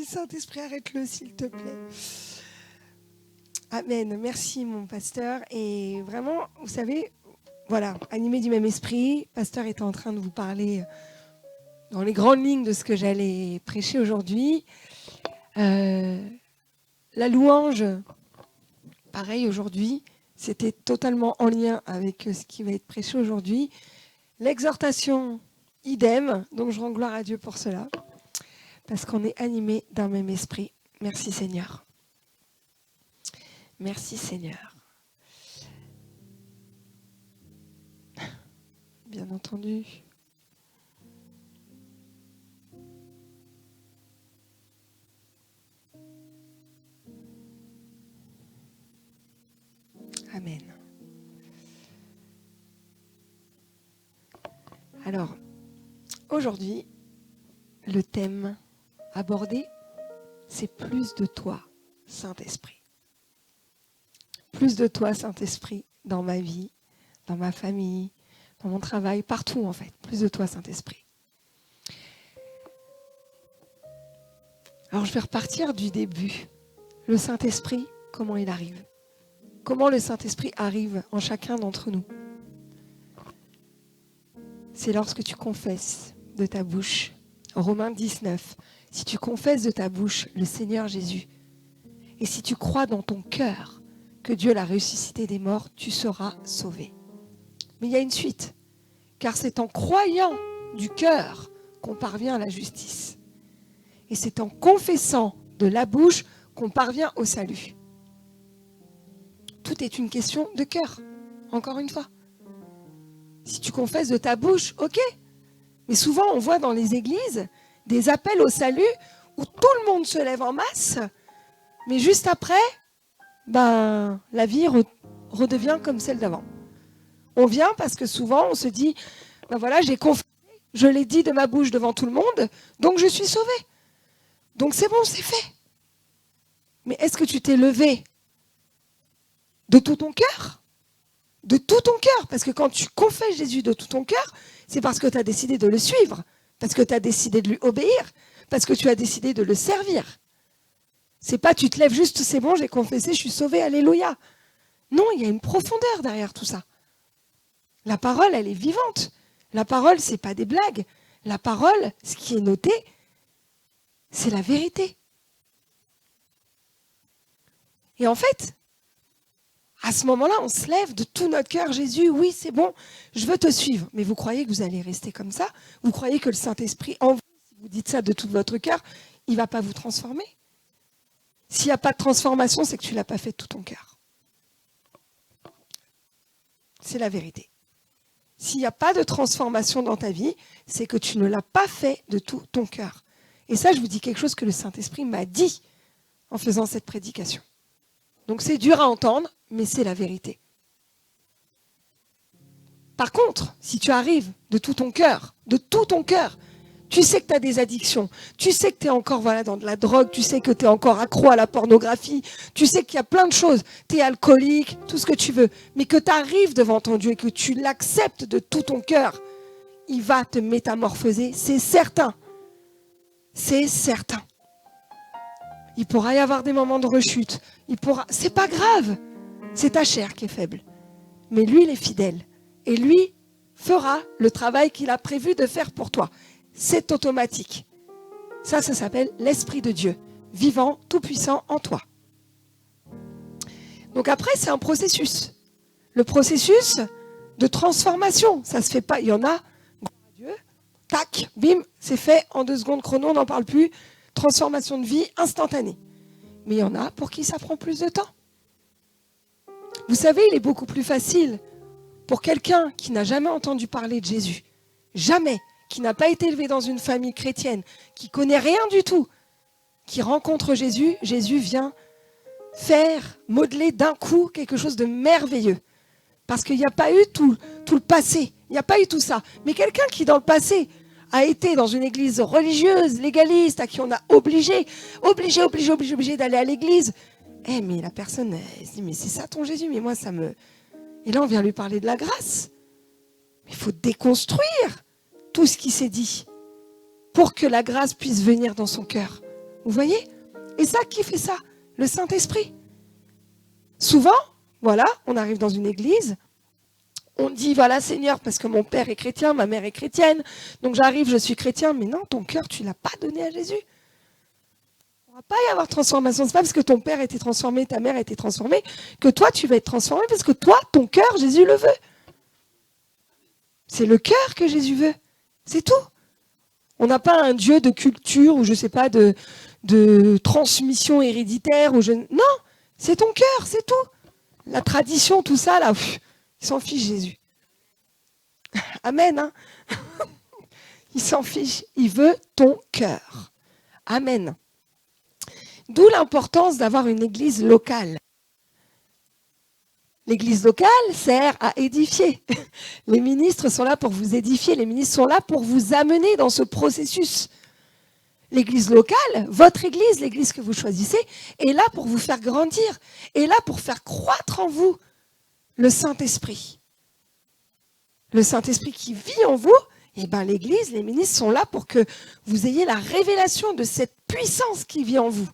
Saint-Esprit, arrête-le, s'il te plaît. Amen. Merci, mon pasteur. Et vraiment, vous savez, voilà, animé du même esprit, pasteur était en train de vous parler dans les grandes lignes de ce que j'allais prêcher aujourd'hui. La louange, pareil, aujourd'hui, c'était totalement en lien avec ce qui va être prêché aujourd'hui. L'exhortation, idem. Donc, je rends gloire à Dieu pour cela. Parce qu'on est animé d'un même esprit. Merci Seigneur. Merci Seigneur. Bien entendu. Amen. Alors, aujourd'hui, le thème abordé, c'est plus de toi, Saint-Esprit. Plus de toi, Saint-Esprit, dans ma vie, dans ma famille, dans mon travail, partout en fait. Plus de toi, Saint-Esprit. Alors je vais repartir du début. Le Saint-Esprit, comment il arrive? Comment le Saint-Esprit arrive en chacun d'entre nous? C'est lorsque tu confesses de ta bouche. En Romains 19, si tu confesses de ta bouche le Seigneur Jésus, et si tu crois dans ton cœur que Dieu l'a ressuscité des morts, tu seras sauvé. Mais il y a une suite, car c'est en croyant du cœur qu'on parvient à la justice. Et c'est en confessant de la bouche qu'on parvient au salut. Tout est une question de cœur, encore une fois. Si tu confesses de ta bouche, ok. Mais souvent, on voit dans les églises des appels au salut où tout le monde se lève en masse, mais juste après, la vie redevient comme celle d'avant. On vient parce que souvent, on se dit, voilà, j'ai confessé, je l'ai dit de ma bouche devant tout le monde, donc je suis sauvé. Donc c'est bon, c'est fait. Mais est-ce que tu t'es levé de tout ton cœur? De tout ton cœur, parce que quand tu confesses Jésus de tout ton cœur, c'est parce que tu as décidé de le suivre, parce que tu as décidé de lui obéir, parce que tu as décidé de le servir. C'est pas tu te lèves juste, c'est bon, j'ai confessé, je suis sauvé, alléluia. Non, il y a une profondeur derrière tout ça. La parole, elle est vivante. La parole, c'est pas des blagues. La parole, ce qui est noté, c'est la vérité. Et en fait, à ce moment-là, on se lève de tout notre cœur. Jésus, oui, c'est bon, je veux te suivre. Mais vous croyez que vous allez rester comme ça? Vous croyez que le Saint-Esprit, en vous, si vous dites ça de tout votre cœur, il ne va pas vous transformer? S'il n'y a pas de transformation, c'est que tu ne l'as pas fait de tout ton cœur. C'est la vérité. S'il n'y a pas de transformation dans ta vie, c'est que tu ne l'as pas fait de tout ton cœur. Et ça, je vous dis quelque chose que le Saint-Esprit m'a dit en faisant cette prédication. Donc c'est dur à entendre, mais c'est la vérité. Par contre, si tu arrives de tout ton cœur, tu sais que tu as des addictions, tu sais que tu es encore dans de la drogue, tu sais que tu es encore accro à la pornographie, tu sais qu'il y a plein de choses, tu es alcoolique, tout ce que tu veux, mais que tu arrives devant ton Dieu et que tu l'acceptes de tout ton cœur, il va te métamorphoser, c'est certain. C'est certain. Il pourra y avoir des moments de rechute. C'est pas grave. C'est ta chair qui est faible. Mais lui, il est fidèle. Et lui fera le travail qu'il a prévu de faire pour toi. C'est automatique. Ça s'appelle l'Esprit de Dieu, vivant, tout-puissant en toi. Donc après, c'est un processus. Le processus de transformation. Ça se fait pas. Il y en a, Dieu, tac, bim, c'est fait en 2 secondes chrono, on n'en parle plus. Transformation de vie instantanée. Mais il y en a pour qui ça prend plus de temps. Vous savez, il est beaucoup plus facile Pour quelqu'un qui n'a jamais entendu parler de Jésus, jamais, qui n'a pas été élevé dans une famille chrétienne, qui connaît rien du tout, qui rencontre Jésus, Jésus vient faire, modeler d'un coup quelque chose de merveilleux. Parce qu'il n'y a pas eu tout le passé, il n'y a pas eu tout ça. Mais quelqu'un qui dans le passé a été dans une église religieuse, légaliste, à qui on a obligé d'aller à l'église. Mais la personne, elle se dit, mais c'est ça ton Jésus, mais moi ça me... Et là on vient lui parler de la grâce. Il faut déconstruire tout ce qui s'est dit pour que la grâce puisse venir dans son cœur. Vous voyez? Et ça, qui fait ça? Le Saint-Esprit. Souvent, voilà, on arrive dans une église, on dit, voilà Seigneur, parce que mon père est chrétien, ma mère est chrétienne, donc j'arrive, je suis chrétien, mais non, ton cœur, tu ne l'as pas donné à Jésus. Il ne va pas y avoir transformation. Ce n'est pas parce que ton père a été transformé, ta mère a été transformée, que toi, tu vas être transformé, parce que toi, ton cœur, Jésus le veut. C'est le cœur que Jésus veut. C'est tout. On n'a pas un Dieu de culture, ou je ne sais pas, de transmission héréditaire, non, c'est ton cœur, c'est tout. La tradition, tout ça, là, il s'en fiche, Jésus. Amen, hein. Il s'en fiche, il veut ton cœur. Amen. D'où l'importance d'avoir une église locale. L'église locale sert à édifier. Les ministres sont là pour vous édifier, les ministres sont là pour vous amener dans ce processus. L'église locale, votre église, l'église que vous choisissez, est là pour vous faire grandir, est là pour faire croître en vous le Saint-Esprit. Le Saint-Esprit qui vit en vous, et bien l'église, les ministres sont là pour que vous ayez la révélation de cette puissance qui vit en vous.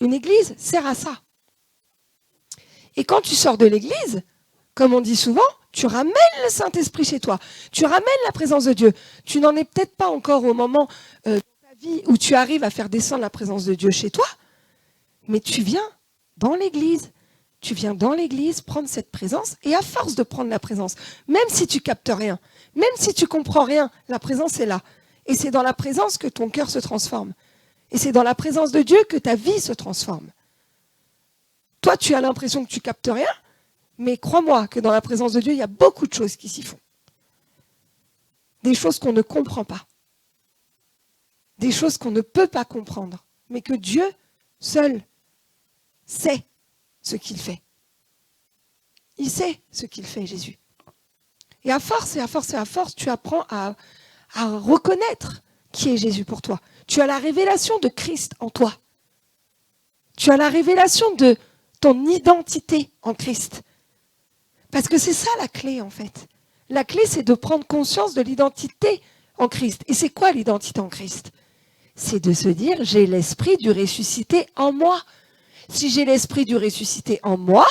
Une église sert à ça. Et quand tu sors de l'église, comme on dit souvent, tu ramènes le Saint-Esprit chez toi. Tu ramènes la présence de Dieu. Tu n'en es peut-être pas encore au moment de ta vie où tu arrives à faire descendre la présence de Dieu chez toi, mais tu viens dans l'église. Tu viens dans l'église prendre cette présence, et à force de prendre la présence, même si tu captes rien, même si tu comprends rien, la présence est là. Et c'est dans la présence que ton cœur se transforme. Et c'est dans la présence de Dieu que ta vie se transforme. Toi, tu as l'impression que tu captes rien, mais crois-moi que dans la présence de Dieu, il y a beaucoup de choses qui s'y font. Des choses qu'on ne comprend pas. Des choses qu'on ne peut pas comprendre, mais que Dieu seul sait ce qu'il fait. Il sait ce qu'il fait, Jésus. Et à force, tu apprends à reconnaître qui est Jésus pour toi. Tu as la révélation de Christ en toi. Tu as la révélation de ton identité en Christ. Parce que c'est ça la clé, en fait. La clé, c'est de prendre conscience de l'identité en Christ. Et c'est quoi l'identité en Christ? C'est de se dire, j'ai l'esprit du ressuscité en moi. Si j'ai l'esprit du ressuscité en moi,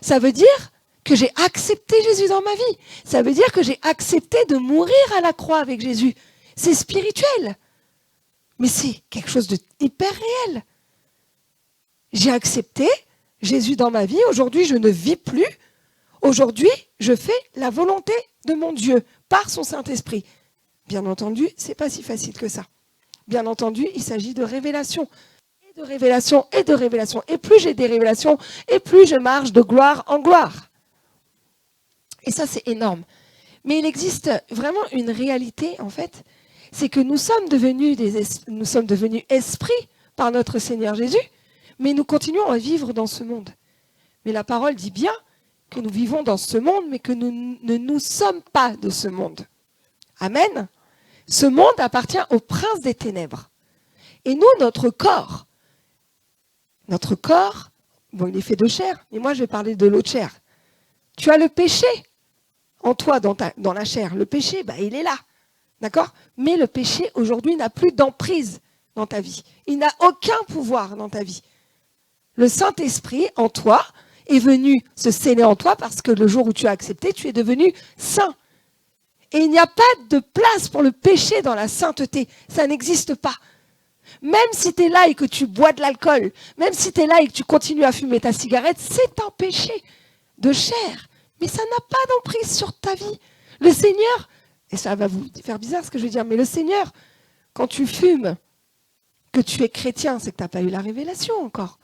ça veut dire que j'ai accepté Jésus dans ma vie. Ça veut dire que j'ai accepté de mourir à la croix avec Jésus. C'est spirituel. Mais c'est quelque chose de hyper réel. J'ai accepté Jésus dans ma vie. Aujourd'hui, je ne vis plus. Aujourd'hui, je fais la volonté de mon Dieu par son Saint-Esprit. Bien entendu, ce n'est pas si facile que ça. Bien entendu, il s'agit de révélation. Et de révélation, et de révélation. Et plus j'ai des révélations, et plus je marche de gloire en gloire. Et ça, c'est énorme. Mais il existe vraiment une réalité, en fait. C'est que nous sommes devenus esprits par notre Seigneur Jésus, mais nous continuons à vivre dans ce monde. Mais la parole dit bien que nous vivons dans ce monde, mais que nous ne nous sommes pas de ce monde. Amen. Ce monde appartient au prince des ténèbres. Et nous, notre corps, bon, il est fait de chair, mais moi je vais parler de l'autre chair. Tu as le péché en toi, dans la chair. Le péché, il est là. D'accord? Mais le péché, aujourd'hui, n'a plus d'emprise dans ta vie. Il n'a aucun pouvoir dans ta vie. Le Saint-Esprit, en toi, est venu se sceller en toi parce que le jour où tu as accepté, tu es devenu saint. Et il n'y a pas de place pour le péché dans la sainteté. Ça n'existe pas. Même si tu es là et que tu bois de l'alcool, même si tu es là et que tu continues à fumer ta cigarette, c'est un péché de chair. Mais ça n'a pas d'emprise sur ta vie. Le Seigneur, et ça va vous faire bizarre ce que je veux dire, mais le Seigneur, quand tu fumes, que tu es chrétien, c'est que tu n'as pas eu la révélation encore.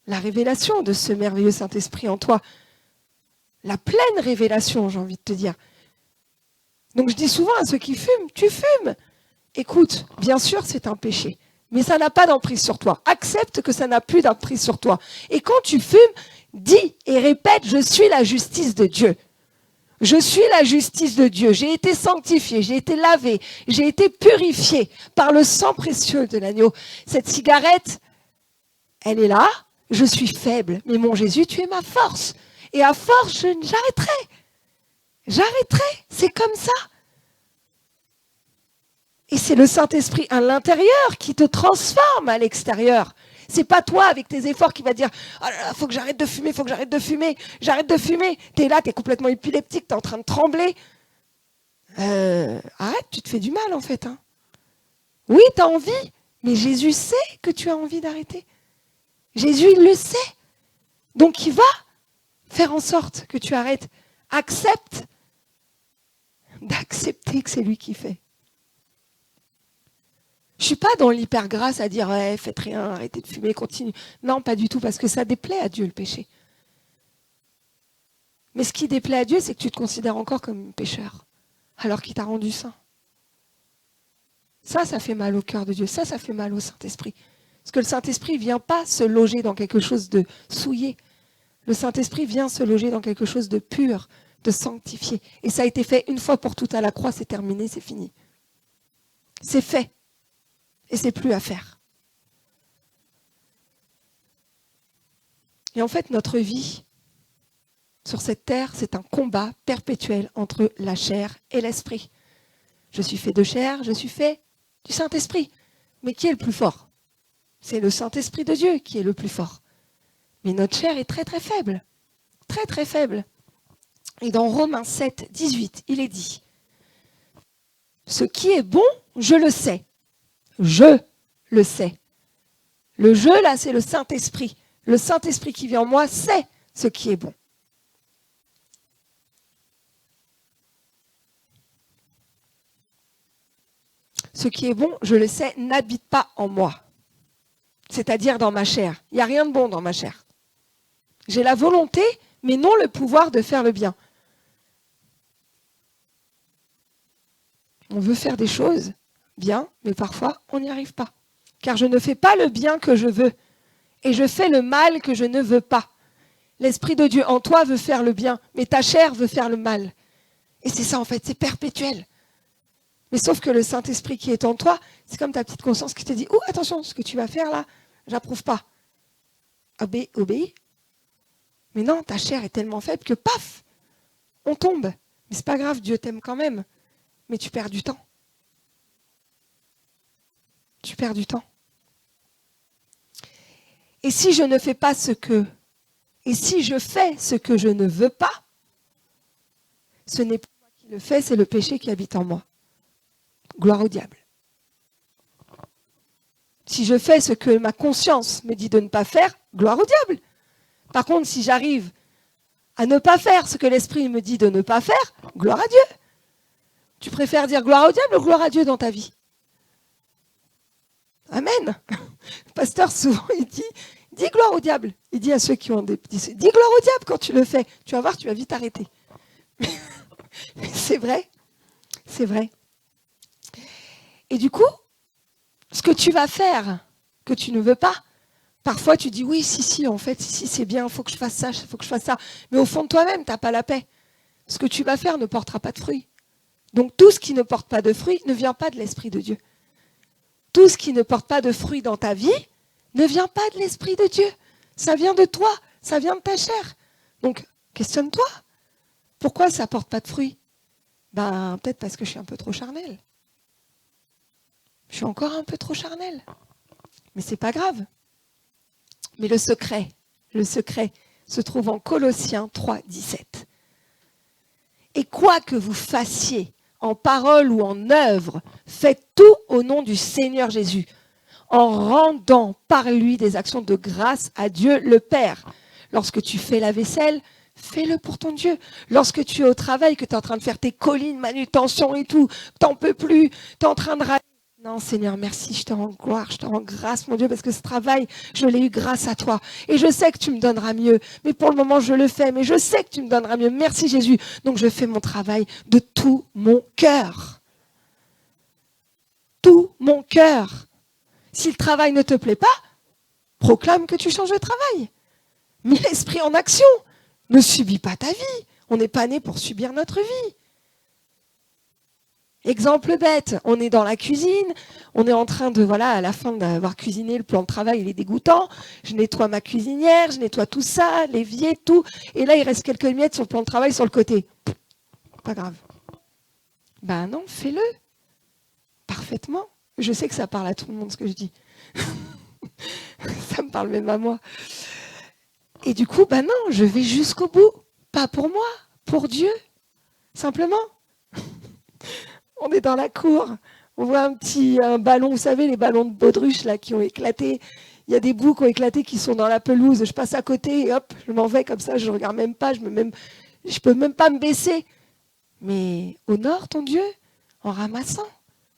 La révélation de ce merveilleux Saint-Esprit en toi. La pleine révélation, j'ai envie de te dire. Donc je dis souvent à ceux qui fument, tu fumes. Écoute, bien sûr c'est un péché, mais ça n'a pas d'emprise sur toi. Accepte que ça n'a plus d'emprise sur toi. Et quand tu fumes, dis et répète, je suis la justice de Dieu. Je suis la justice de Dieu. J'ai été sanctifié, j'ai été lavé, j'ai été purifié par le sang précieux de l'agneau. Cette cigarette, elle est là, je suis faible, mais mon Jésus, tu es ma force. Et à force, j'arrêterai. J'arrêterai, c'est comme ça. Et c'est le Saint-Esprit à l'intérieur qui te transforme à l'extérieur. C'est pas toi avec tes efforts qui va dire « Ah là là, faut que j'arrête de fumer, faut que j'arrête de fumer, j'arrête de fumer. » T'es là, t'es complètement épileptique, t'es en train de trembler. Arrête, tu te fais du mal en fait. Hein. Oui, t'as envie, mais Jésus sait que tu as envie d'arrêter. Jésus, il le sait. Donc il va faire en sorte que tu arrêtes. Accepte d'accepter que c'est lui qui fait. Je ne suis pas dans l'hyper-grâce à dire ouais, faites rien, arrêtez de fumer, continue. Non, pas du tout, parce que ça déplaît à Dieu le péché. Mais ce qui déplaît à Dieu, c'est que tu te considères encore comme pécheur, alors qu'il t'a rendu saint. Ça fait mal au cœur de Dieu, ça fait mal au Saint-Esprit. Parce que le Saint-Esprit ne vient pas se loger dans quelque chose de souillé. Le Saint-Esprit vient se loger dans quelque chose de pur, de sanctifié. Et ça a été fait une fois pour toutes à la croix, c'est terminé, c'est fini. C'est fait. Et c'est plus à faire. Et en fait, notre vie sur cette terre, c'est un combat perpétuel entre la chair et l'esprit. Je suis fait de chair, je suis fait du Saint-Esprit. Mais qui est le plus fort? C'est le Saint-Esprit de Dieu qui est le plus fort. Mais notre chair est très très faible. Très très faible. Et dans Romains 7, 18, il est dit « Ce qui est bon, je le sais. Je le sais. » Le je, là, c'est le Saint-Esprit. Le Saint-Esprit qui vit en moi sait ce qui est bon. Ce qui est bon, je le sais, n'habite pas en moi. C'est-à-dire dans ma chair. Il n'y a rien de bon dans ma chair. J'ai la volonté, mais non le pouvoir de faire le bien. On veut faire des choses bien, mais parfois, on n'y arrive pas. Car je ne fais pas le bien que je veux, et je fais le mal que je ne veux pas. L'Esprit de Dieu en toi veut faire le bien, mais ta chair veut faire le mal. Et c'est ça en fait, c'est perpétuel. Mais sauf que le Saint-Esprit qui est en toi, c'est comme ta petite conscience qui te dit « Oh, attention, ce que tu vas faire là, j'approuve pas. » Obéis. Mais non, ta chair est tellement faible que paf, on tombe. Mais c'est pas grave, Dieu t'aime quand même. Mais tu perds du temps. Tu perds du temps. Et si je ne fais pas et si je fais ce que je ne veux pas, ce n'est pas moi qui le fais, c'est le péché qui habite en moi. Gloire au diable. Si je fais ce que ma conscience me dit de ne pas faire, gloire au diable. Par contre, si j'arrive à ne pas faire ce que l'Esprit me dit de ne pas faire, gloire à Dieu. Tu préfères dire gloire au diable ou gloire à Dieu dans ta vie? Amen. Le pasteur, souvent, il dit gloire au diable. Il dit à ceux qui ont des petits, dis gloire au diable quand tu le fais. Tu vas voir, tu vas vite arrêter. Mais c'est vrai. C'est vrai. Et du coup, ce que tu vas faire, que tu ne veux pas, parfois tu dis oui, si, en fait, si, c'est bien, il faut que je fasse ça, il faut que je fasse ça. Mais au fond de toi-même, tu n'as pas la paix. Ce que tu vas faire ne portera pas de fruits. Donc tout ce qui ne porte pas de fruits ne vient pas de l'Esprit de Dieu. Tout ce qui ne porte pas de fruits dans ta vie ne vient pas de l'Esprit de Dieu. Ça vient de toi, ça vient de ta chair. Donc, questionne-toi. Pourquoi ça ne porte pas de fruits? Peut-être parce que je suis un peu trop charnelle. Je suis encore un peu trop charnelle. Mais c'est pas grave. Mais le secret se trouve en Colossiens 3, 17. Et quoi que vous fassiez, en parole ou en œuvre, faites tout au nom du Seigneur Jésus, en rendant par lui des actions de grâce à Dieu le Père. Lorsque tu fais la vaisselle, fais-le pour ton Dieu. Lorsque tu es au travail, que tu es en train de faire tes collines, manutention et tout, t'en peux plus, tu es en train de râler, Non, Seigneur, merci, je te rends gloire, je te rends grâce, mon Dieu, parce que ce travail, je l'ai eu grâce à toi. Et je sais que tu me donneras mieux. Mais pour le moment, je le fais, mais je sais que tu me donneras mieux. Merci, Jésus. Donc, je fais mon travail de tout mon cœur. Tout mon cœur. Si le travail ne te plaît pas, proclame que tu changes de travail. Mets l'esprit en action. Ne subis pas ta vie. On n'est pas né pour subir notre vie. Exemple bête, on est dans la cuisine, on est en train de, voilà, à la fin d'avoir cuisiné, le plan de travail, il est dégoûtant. Je nettoie ma cuisinière, je nettoie tout ça, l'évier, tout. Et là, il reste quelques miettes sur le plan de travail sur le côté. Pas grave. Ben non, fais-le. Parfaitement. Je sais que ça parle à tout le monde, ce que je dis. Ça me parle même à moi. Et du coup, ben non, je vais jusqu'au bout. Pas pour moi, pour Dieu. Simplement. On est dans la cour, on voit un ballon, vous savez, les ballons de baudruche là, qui ont éclaté. Il y a des bouts qui ont éclaté qui sont dans la pelouse. Je passe à côté et hop, je m'en vais comme ça, je ne regarde même pas, je peux même pas me baisser. Mais honore ton Dieu en ramassant.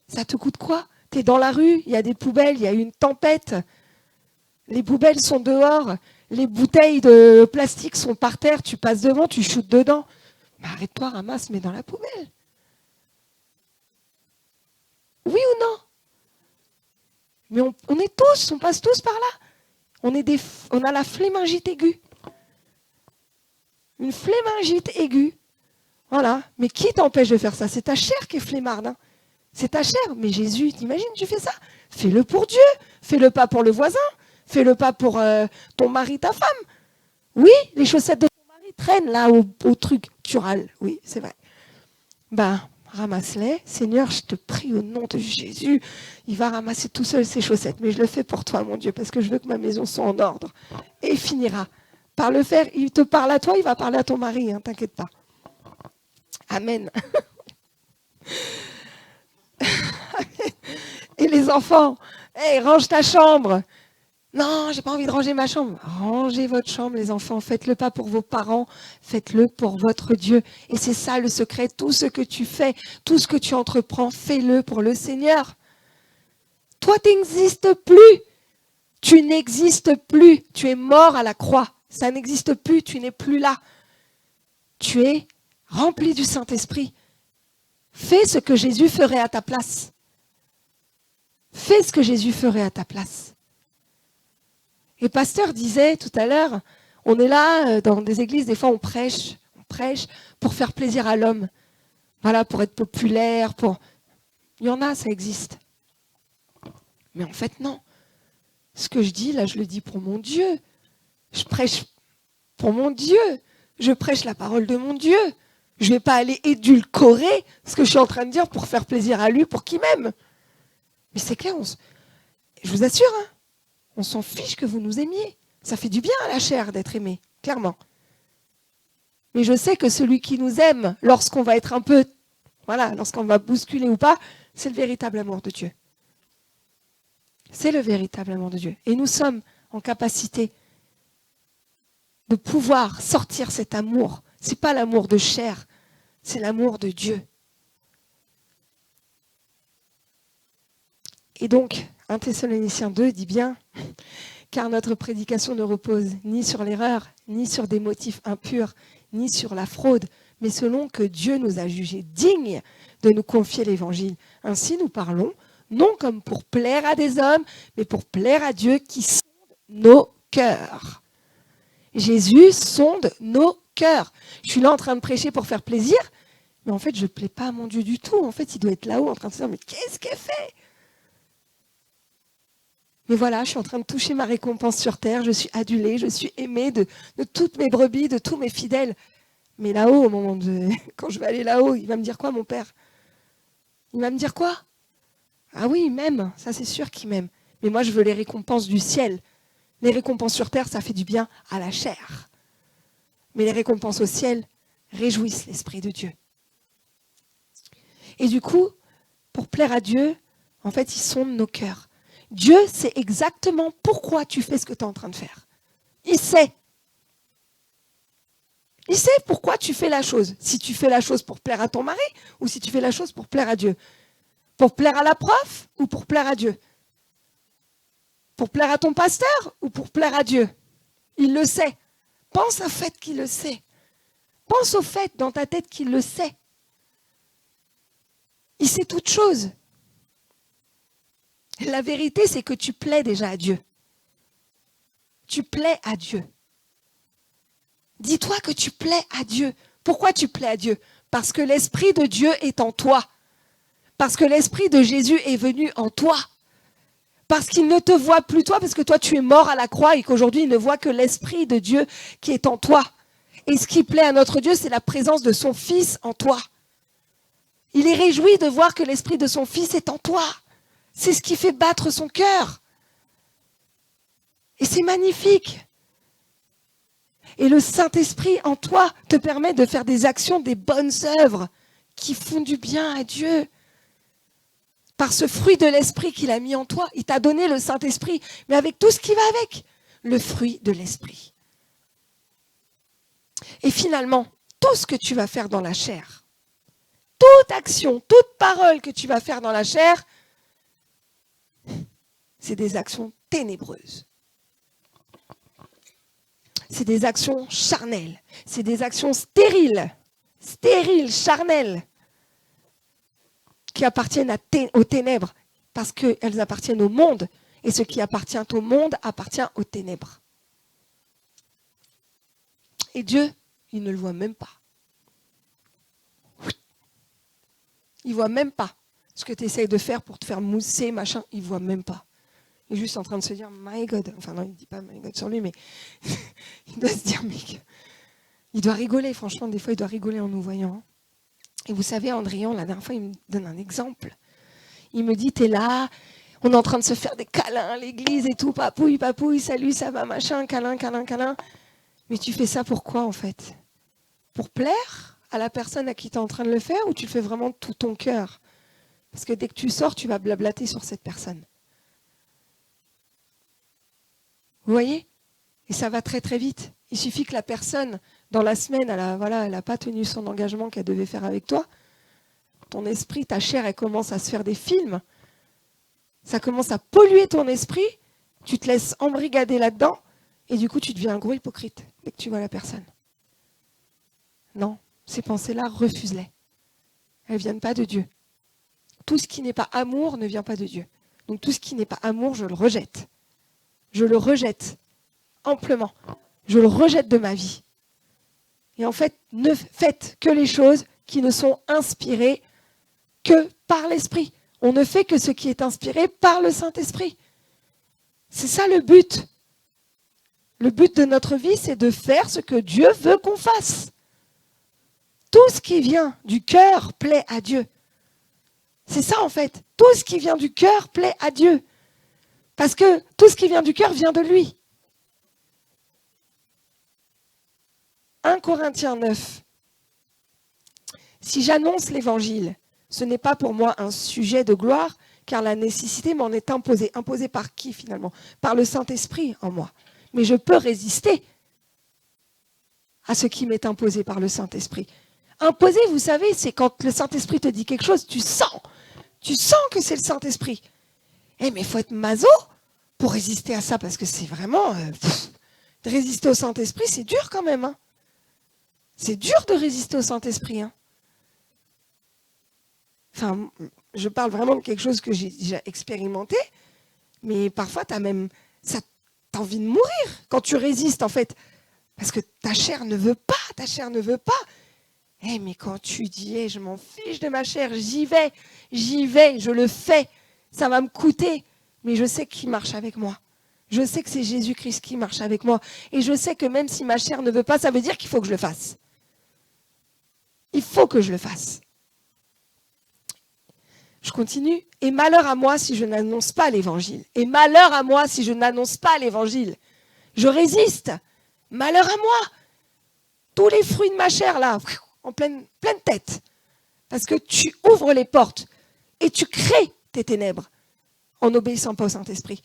Ça te coûte quoi? Tu es dans la rue, il y a des poubelles, il y a une tempête. Les poubelles sont dehors, les bouteilles de plastique sont par terre, tu passes devant, tu shootes dedans. Mais arrête-toi, ramasse, mets dans la poubelle. Oui ou non? Mais on est tous, on passe tous par là. On a la flémingite aiguë. Une flémingite aiguë. Voilà. Mais qui t'empêche de faire ça? C'est ta chair qui est flemmarde. Hein. C'est ta chair. Mais Jésus, t'imagines, tu fais ça? Fais-le pour Dieu. Fais-le pas pour le voisin. Fais-le pas pour ton mari, ta femme. Oui, les chaussettes de ton mari traînent là au truc. Tu râles. Oui, c'est vrai. Ben, ramasse-les. Seigneur, je te prie au nom de Jésus. Il va ramasser tout seul ses chaussettes. Mais je le fais pour toi, mon Dieu, parce que je veux que ma maison soit en ordre. Et il finira. Par le faire, il te parle à toi, il va parler à ton mari, hein, t'inquiète pas. Amen. Et les enfants, hey, range ta chambre. Non, j'ai pas envie de ranger ma chambre. Rangez votre chambre, les enfants. Faites-le pas pour vos parents, faites-le pour votre Dieu. Et c'est ça le secret. Tout ce que tu fais, tout ce que tu entreprends, fais-le pour le Seigneur. Toi, tu n'existes plus. Tu n'existes plus. Tu es mort à la croix. Ça n'existe plus. Tu n'es plus là. Tu es rempli du Saint-Esprit. Fais ce que Jésus ferait à ta place. Fais ce que Jésus ferait à ta place. Et pasteur disait tout à l'heure, on est là dans des églises, des fois on prêche pour faire plaisir à l'homme. Voilà, pour être populaire, Il y en a, ça existe. Mais en fait, non. Ce que je dis, là, je le dis pour mon Dieu. Je prêche pour mon Dieu. Je prêche la parole de mon Dieu. Je ne vais pas aller édulcorer ce que je suis en train de dire pour faire plaisir à lui, pour qu'il m'aime. Mais c'est clair, je vous assure, hein, on s'en fiche que vous nous aimiez. Ça fait du bien à la chair d'être aimé, clairement. Mais je sais que celui qui nous aime, lorsqu'on va être un peu, lorsqu'on va bousculer ou pas, c'est le véritable amour de Dieu. C'est le véritable amour de Dieu. Et nous sommes en capacité de pouvoir sortir cet amour. Ce n'est pas l'amour de chair, c'est l'amour de Dieu. Et donc, 1 Thessaloniciens 2 dit bien, car notre prédication ne repose ni sur l'erreur, ni sur des motifs impurs, ni sur la fraude, mais selon que Dieu nous a jugés dignes de nous confier l'Évangile. Ainsi nous parlons, non comme pour plaire à des hommes, mais pour plaire à Dieu qui sonde nos cœurs. Jésus sonde nos cœurs. Je suis là en train de prêcher pour faire plaisir, mais en fait, je ne plais pas à mon Dieu du tout. En fait, il doit être là-haut en train de se dire, mais qu'est-ce qu'elle fait ? Mais voilà, je suis en train de toucher ma récompense sur terre, je suis adulée, je suis aimée de toutes mes brebis, de tous mes fidèles. Mais là-haut, quand je vais aller là-haut, il va me dire quoi, mon père? Il va me dire quoi? Ah oui, il m'aime, ça c'est sûr qu'il m'aime. Mais moi, je veux les récompenses du ciel. Les récompenses sur terre, ça fait du bien à la chair. Mais les récompenses au ciel réjouissent l'Esprit de Dieu. Et du coup, pour plaire à Dieu, en fait, il sonde nos cœurs. Dieu sait exactement pourquoi tu fais ce que tu es en train de faire. Il sait. Il sait pourquoi tu fais la chose. Si tu fais la chose pour plaire à ton mari ou si tu fais la chose pour plaire à Dieu. Pour plaire à la prof ou pour plaire à Dieu? Pour plaire à ton pasteur ou pour plaire à Dieu? Il le sait. Pense au fait qu'il le sait. Pense au fait dans ta tête qu'il le sait. Il sait toutes choses. La vérité, c'est que tu plais déjà à Dieu. Tu plais à Dieu. Dis-toi que tu plais à Dieu. Pourquoi tu plais à Dieu? Parce que l'Esprit de Dieu est en toi. Parce que l'Esprit de Jésus est venu en toi. Parce qu'il ne te voit plus toi, parce que toi tu es mort à la croix et qu'aujourd'hui il ne voit que l'Esprit de Dieu qui est en toi. Et ce qui plaît à notre Dieu, c'est la présence de son Fils en toi. Il est réjoui de voir que l'Esprit de son Fils est en toi. C'est ce qui fait battre son cœur. Et c'est magnifique. Et le Saint-Esprit en toi te permet de faire des actions, des bonnes œuvres qui font du bien à Dieu. Par ce fruit de l'Esprit qu'il a mis en toi, il t'a donné le Saint-Esprit, mais avec tout ce qui va avec, le fruit de l'Esprit. Et finalement, tout ce que tu vas faire dans la chair, toute action, toute parole que tu vas faire dans la chair, c'est des actions ténébreuses. C'est des actions charnelles. C'est des actions stériles, charnelles, qui appartiennent aux ténèbres, parce qu'elles appartiennent au monde, et ce qui appartient au monde appartient aux ténèbres. Et Dieu, il ne le voit même pas. Il ne voit même pas ce que tu essayes de faire pour te faire mousser, machin, il ne voit même pas. Il est juste en train de se dire, my God, enfin non, il ne dit pas my God sur lui, mais il doit se dire, mec, il doit rigoler, franchement, des fois, il doit rigoler en nous voyant. Et vous savez, Andrian, la dernière fois, il me donne un exemple. Il me dit, t'es là, on est en train de se faire des câlins à l'église et tout, papouille, papouille, salut, ça va, machin, câlin, câlin, câlin. Mais tu fais ça pour quoi, en fait? Pour plaire à la personne à qui tu es en train de le faire, ou tu le fais vraiment de tout ton cœur? Parce que dès que tu sors, tu vas blablater sur cette personne. Vous voyez? Et ça va très très vite. Il suffit que la personne, dans la semaine, elle n'a pas tenu son engagement qu'elle devait faire avec toi. Ton esprit, ta chair, elle commence à se faire des films. Ça commence à polluer ton esprit. Tu te laisses embrigader là-dedans. Et du coup, tu deviens un gros hypocrite dès que tu vois la personne. Non, ces pensées-là, refuse-les. Elles ne viennent pas de Dieu. Tout ce qui n'est pas amour ne vient pas de Dieu. Donc tout ce qui n'est pas amour, je le rejette. Je le rejette amplement. Je le rejette de ma vie. Et en fait, ne faites que les choses qui ne sont inspirées que par l'Esprit. On ne fait que ce qui est inspiré par le Saint-Esprit. C'est ça le but. Le but de notre vie, c'est de faire ce que Dieu veut qu'on fasse. Tout ce qui vient du cœur plaît à Dieu. C'est ça en fait. Tout ce qui vient du cœur plaît à Dieu. Parce que tout ce qui vient du cœur vient de lui. 1 Corinthiens 9. Si j'annonce l'évangile, ce n'est pas pour moi un sujet de gloire, car la nécessité m'en est imposée. Imposée par qui finalement? Par le Saint-Esprit en moi. Mais je peux résister à ce qui m'est imposé par le Saint-Esprit. Imposé, vous savez, c'est quand le Saint-Esprit te dit quelque chose, tu sens que c'est le Saint-Esprit. Mais il faut être maso pour résister à ça, parce que c'est vraiment... de résister au Saint-Esprit, c'est dur quand même. Hein. C'est dur de résister au Saint-Esprit. Hein. Enfin, je parle vraiment de quelque chose que j'ai déjà expérimenté, mais parfois, t'as envie de mourir quand tu résistes, en fait. Parce que ta chair ne veut pas. Mais quand tu dis, je m'en fiche de ma chair, j'y vais, je le fais, ça va me coûter, mais je sais qu'il marche avec moi. Je sais que c'est Jésus-Christ qui marche avec moi. Et je sais que même si ma chair ne veut pas, ça veut dire qu'il faut que je le fasse. Il faut que je le fasse. Je continue. Et malheur à moi si je n'annonce pas l'évangile. Et malheur à moi si je n'annonce pas l'évangile. Je résiste. Malheur à moi. Tous les fruits de ma chair, là, en pleine tête. Parce que tu ouvres les portes et tu crées tes ténèbres en n'obéissant pas au Saint-Esprit.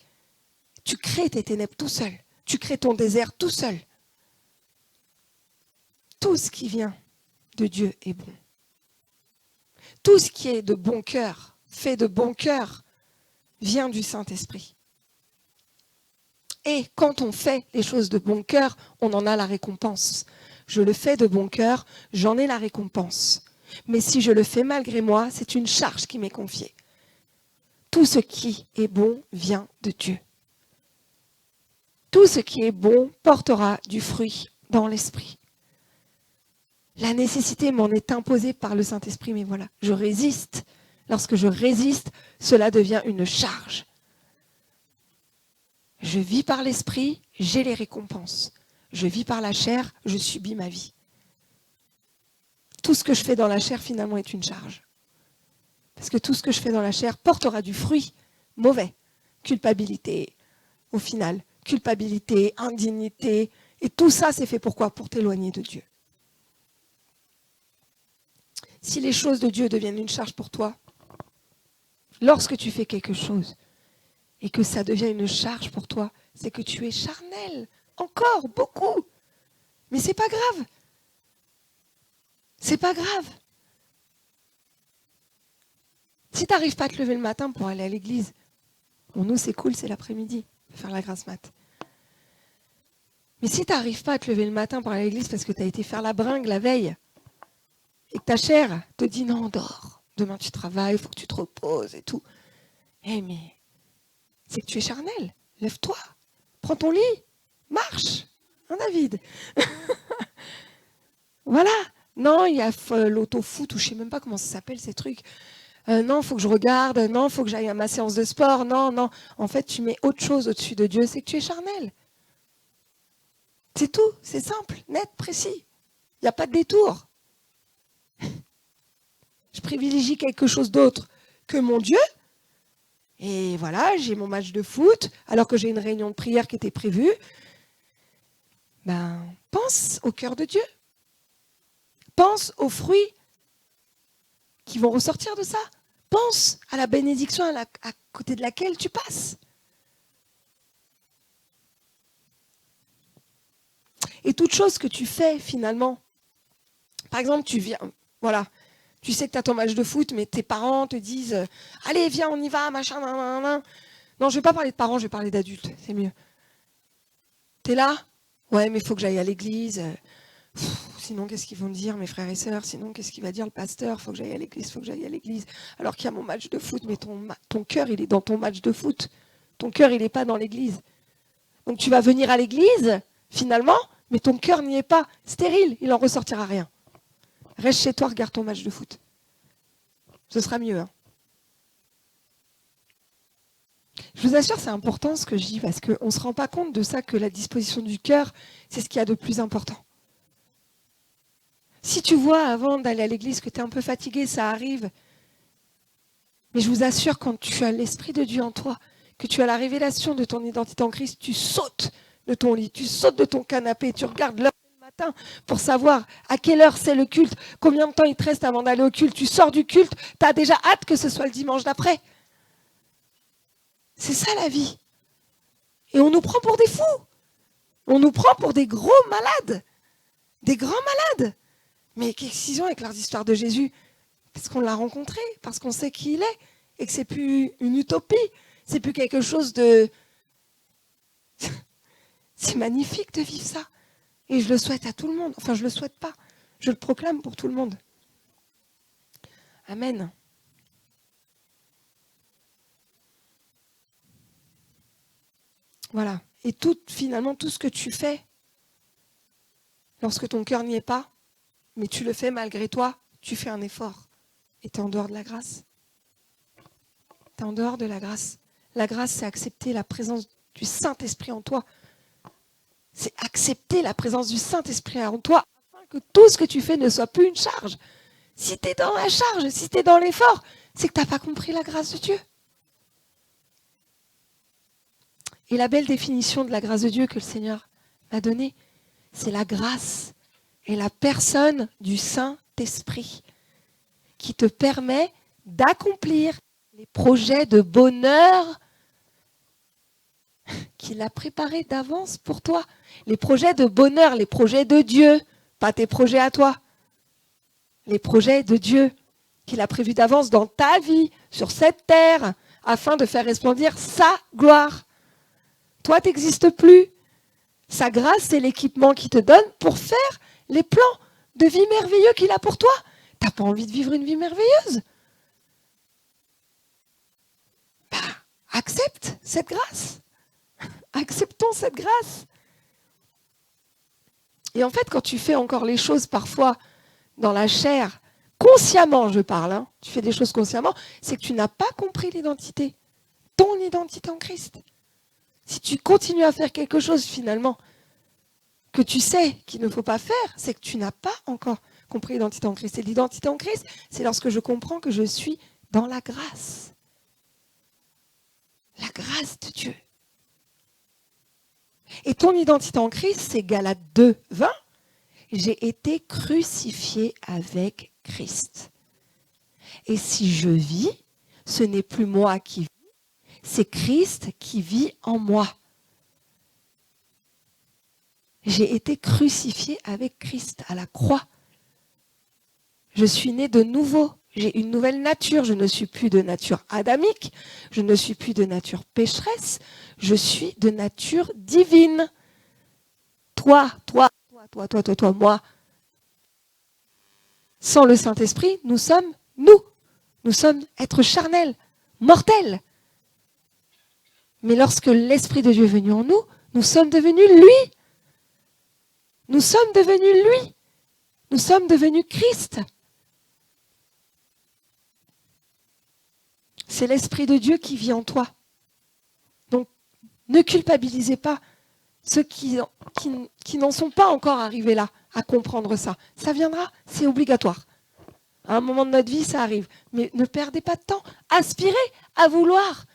Tu crées tes ténèbres tout seul. Tu crées ton désert tout seul. Tout ce qui vient de Dieu est bon. Tout ce qui est de bon cœur fait de bon cœur vient du Saint-Esprit. Et quand on fait les choses de bon cœur, on en a la récompense. Je le fais de bon cœur, j'en ai la récompense. Mais si je le fais malgré moi, c'est une charge qui m'est confiée. Tout ce qui est bon vient de Dieu. Tout ce qui est bon portera du fruit dans l'esprit. La nécessité m'en est imposée par le Saint-Esprit, mais voilà, je résiste. Lorsque je résiste, cela devient une charge. Je vis par l'esprit, j'ai les récompenses. Je vis par la chair, je subis ma vie. Tout ce que je fais dans la chair, finalement, est une charge. Parce que tout ce que je fais dans la chair portera du fruit mauvais. Culpabilité, au final. Culpabilité, indignité. Et tout ça, c'est fait pourquoi ? Pour t'éloigner de Dieu. Si les choses de Dieu deviennent une charge pour toi, lorsque tu fais quelque chose et que ça devient une charge pour toi, c'est que tu es charnel. Encore, beaucoup. Mais c'est pas grave. C'est pas grave. Si tu n'arrives pas à te lever le matin pour aller à l'église, pour nous c'est cool, c'est l'après-midi, faire la grasse mat. Mais si tu n'arrives pas à te lever le matin pour aller à l'église parce que tu as été faire la bringue la veille et que ta chair te dit non, dors, demain tu travailles, il faut que tu te reposes et tout. Eh mais c'est que tu es charnel, lève-toi, prends ton lit, marche, hein David. Voilà. Non, il y a l'auto-foot ou je ne sais même pas comment ça s'appelle ces trucs. Non, il faut que je regarde. Non, il faut que j'aille à ma séance de sport. Non, non. En fait, tu mets autre chose au-dessus de Dieu, c'est que tu es charnel. C'est tout. C'est simple, net, précis. Il n'y a pas de détour. Je privilégie quelque chose d'autre que mon Dieu. Et voilà, j'ai mon match de foot, alors que j'ai une réunion de prière qui était prévue. Ben, pense au cœur de Dieu. Pense aux fruits qui vont ressortir de ça. Pense à la bénédiction à côté de laquelle tu passes. Et toute chose que tu fais finalement, par exemple, tu viens, voilà, tu sais que tu as ton match de foot, mais tes parents te disent « Allez, viens, on y va, machin, nan, nan, nan. » Non, je ne vais pas parler de parents, je vais parler d'adultes, c'est mieux. T'es là ? Ouais, mais il faut que j'aille à l'église. Sinon, qu'est-ce qu'ils vont dire, mes frères et sœurs ? Sinon, qu'est-ce qu'il va dire le pasteur ? Il faut que j'aille à l'église, il faut que j'aille à l'église. Alors qu'il y a mon match de foot, mais ton cœur, il est dans ton match de foot. Ton cœur, il n'est pas dans l'église. Donc tu vas venir à l'église, finalement, mais ton cœur n'y est pas. Stérile, il n'en ressortira rien. Reste chez toi, regarde ton match de foot. Ce sera mieux. Hein. Je vous assure, c'est important ce que je dis, parce qu'on ne se rend pas compte de ça, que la disposition du cœur, c'est ce qu'il y a de plus important. Si tu vois avant d'aller à l'église que tu es un peu fatigué, ça arrive. Mais je vous assure, quand tu as l'Esprit de Dieu en toi, que tu as la révélation de ton identité en Christ, tu sautes de ton lit, tu sautes de ton canapé, tu regardes l'heure du matin pour savoir à quelle heure c'est le culte, combien de temps il te reste avant d'aller au culte. Tu sors du culte, tu as déjà hâte que ce soit le dimanche d'après. C'est ça la vie. Et on nous prend pour des fous. On nous prend pour des gros malades, des grands malades. Mais qu'est-ce qu'ils ont avec leurs histoires de Jésus ? Parce qu'on l'a rencontré, parce qu'on sait qui il est, et que c'est plus une utopie, c'est plus quelque chose de... C'est magnifique de vivre ça. Et je le souhaite à tout le monde. Enfin, je ne le souhaite pas. Je le proclame pour tout le monde. Amen. Voilà. Et finalement, tout ce que tu fais, lorsque ton cœur n'y est pas, mais tu le fais malgré toi, tu fais un effort. Et tu es en dehors de la grâce. Tu es en dehors de la grâce. La grâce, c'est accepter la présence du Saint-Esprit en toi. C'est accepter la présence du Saint-Esprit en toi, afin que tout ce que tu fais ne soit plus une charge. Si tu es dans la charge, si tu es dans l'effort, c'est que tu n'as pas compris la grâce de Dieu. Et la belle définition de la grâce de Dieu que le Seigneur m'a donnée, c'est la grâce et la personne du Saint-Esprit qui te permet d'accomplir les projets de bonheur qu'il a préparés d'avance pour toi. Les projets de bonheur, les projets de Dieu, pas tes projets à toi. Les projets de Dieu. qu'il a prévu d'avance dans ta vie, sur cette terre, afin de faire resplendir sa gloire. Toi, tu n'existes plus. Sa grâce, c'est l'équipement qu'il te donne pour faire les plans de vie merveilleux qu'il a pour toi. Tu n'as pas envie de vivre une vie merveilleuse? Bah, accepte cette grâce. Acceptons cette grâce. Et en fait, quand tu fais encore les choses parfois dans la chair, consciemment je parle, hein, tu fais des choses consciemment, c'est que tu n'as pas compris l'identité, ton identité en Christ. Si tu continues à faire quelque chose finalement que tu sais qu'il ne faut pas faire, c'est que tu n'as pas encore compris l'identité en Christ. Et l'identité en Christ, c'est lorsque je comprends que je suis dans la grâce. La grâce de Dieu. Et ton identité en Christ, c'est Galates 2, 20. J'ai été crucifié avec Christ. Et si je vis, ce n'est plus moi qui vis, c'est Christ qui vit en moi. J'ai été crucifié avec Christ à la croix. Je suis né de nouveau. J'ai une nouvelle nature. Je ne suis plus de nature adamique. Je ne suis plus de nature pécheresse. Je suis de nature divine. Toi, moi. Sans le Saint-Esprit, nous sommes nous. Nous sommes êtres charnels, mortels. Mais lorsque l'Esprit de Dieu est venu en nous, nous sommes devenus lui. Nous sommes devenus lui. Nous sommes devenus Christ. C'est l'Esprit de Dieu qui vit en toi. Donc, ne culpabilisez pas ceux qui n'en sont pas encore arrivés là, à comprendre ça. Ça viendra, c'est obligatoire. À un moment de notre vie, ça arrive. Mais ne perdez pas de temps. Aspirez à vouloir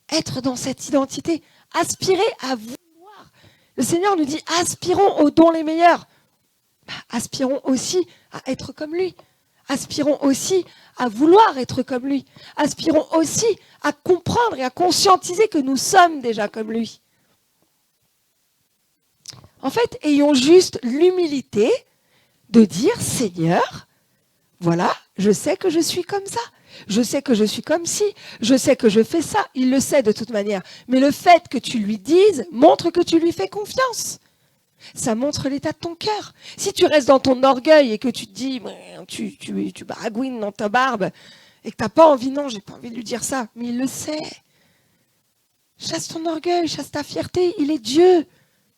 être dans cette identité. Aspirez à vouloir. Le Seigneur nous dit, aspirons aux dons les meilleurs. Aspirons aussi à être comme lui. Aspirons aussi à vouloir être comme lui. Aspirons aussi à comprendre et à conscientiser que nous sommes déjà comme lui. En fait, ayons juste l'humilité de dire, Seigneur, voilà, je sais que je suis comme ça. Je sais que je suis comme ci. Je sais que je fais ça. Il le sait de toute manière. Mais le fait que tu lui dises montre que tu lui fais confiance. Ça montre l'état de ton cœur. Si tu restes dans ton orgueil et que tu te dis, tu baragouines dans ta barbe et que tu n'as pas envie, non, j'ai pas envie de lui dire ça, mais il le sait. Chasse ton orgueil, chasse ta fierté. Il est Dieu.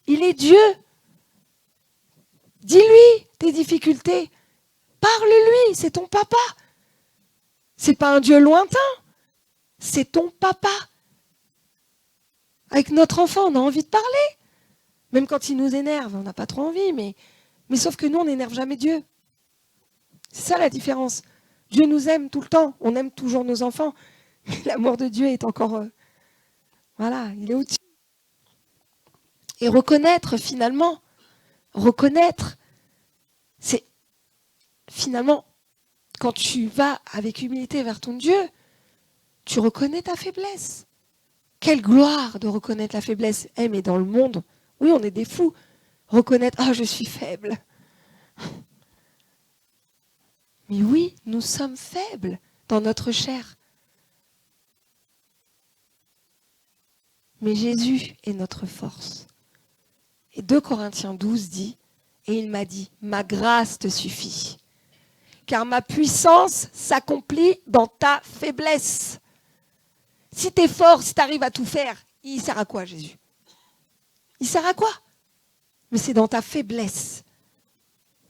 Il est Dieu. Dis-lui tes difficultés. Parle-lui, c'est ton papa. C'est pas un Dieu lointain, c'est ton papa. Avec notre enfant, on a envie de parler. Même quand il nous énerve, on n'a pas trop envie, mais sauf que nous, on n'énerve jamais Dieu. C'est ça la différence. Dieu nous aime tout le temps, on aime toujours nos enfants. Mais l'amour de Dieu est encore... voilà, il est au-dessus. Et reconnaître finalement, c'est finalement... Quand tu vas avec humilité vers ton Dieu, tu reconnais ta faiblesse. Quelle gloire de reconnaître la faiblesse. Mais dans le monde, oui, on est des fous. Reconnaître, je suis faible. Mais oui, nous sommes faibles dans notre chair. Mais Jésus est notre force. Et 2 Corinthiens 12 dit, et il m'a dit, ma grâce te suffit. Car ma puissance s'accomplit dans ta faiblesse. Si tu es fort, si tu arrives à tout faire, il sert à quoi Jésus? Il sert à quoi? Mais c'est dans ta faiblesse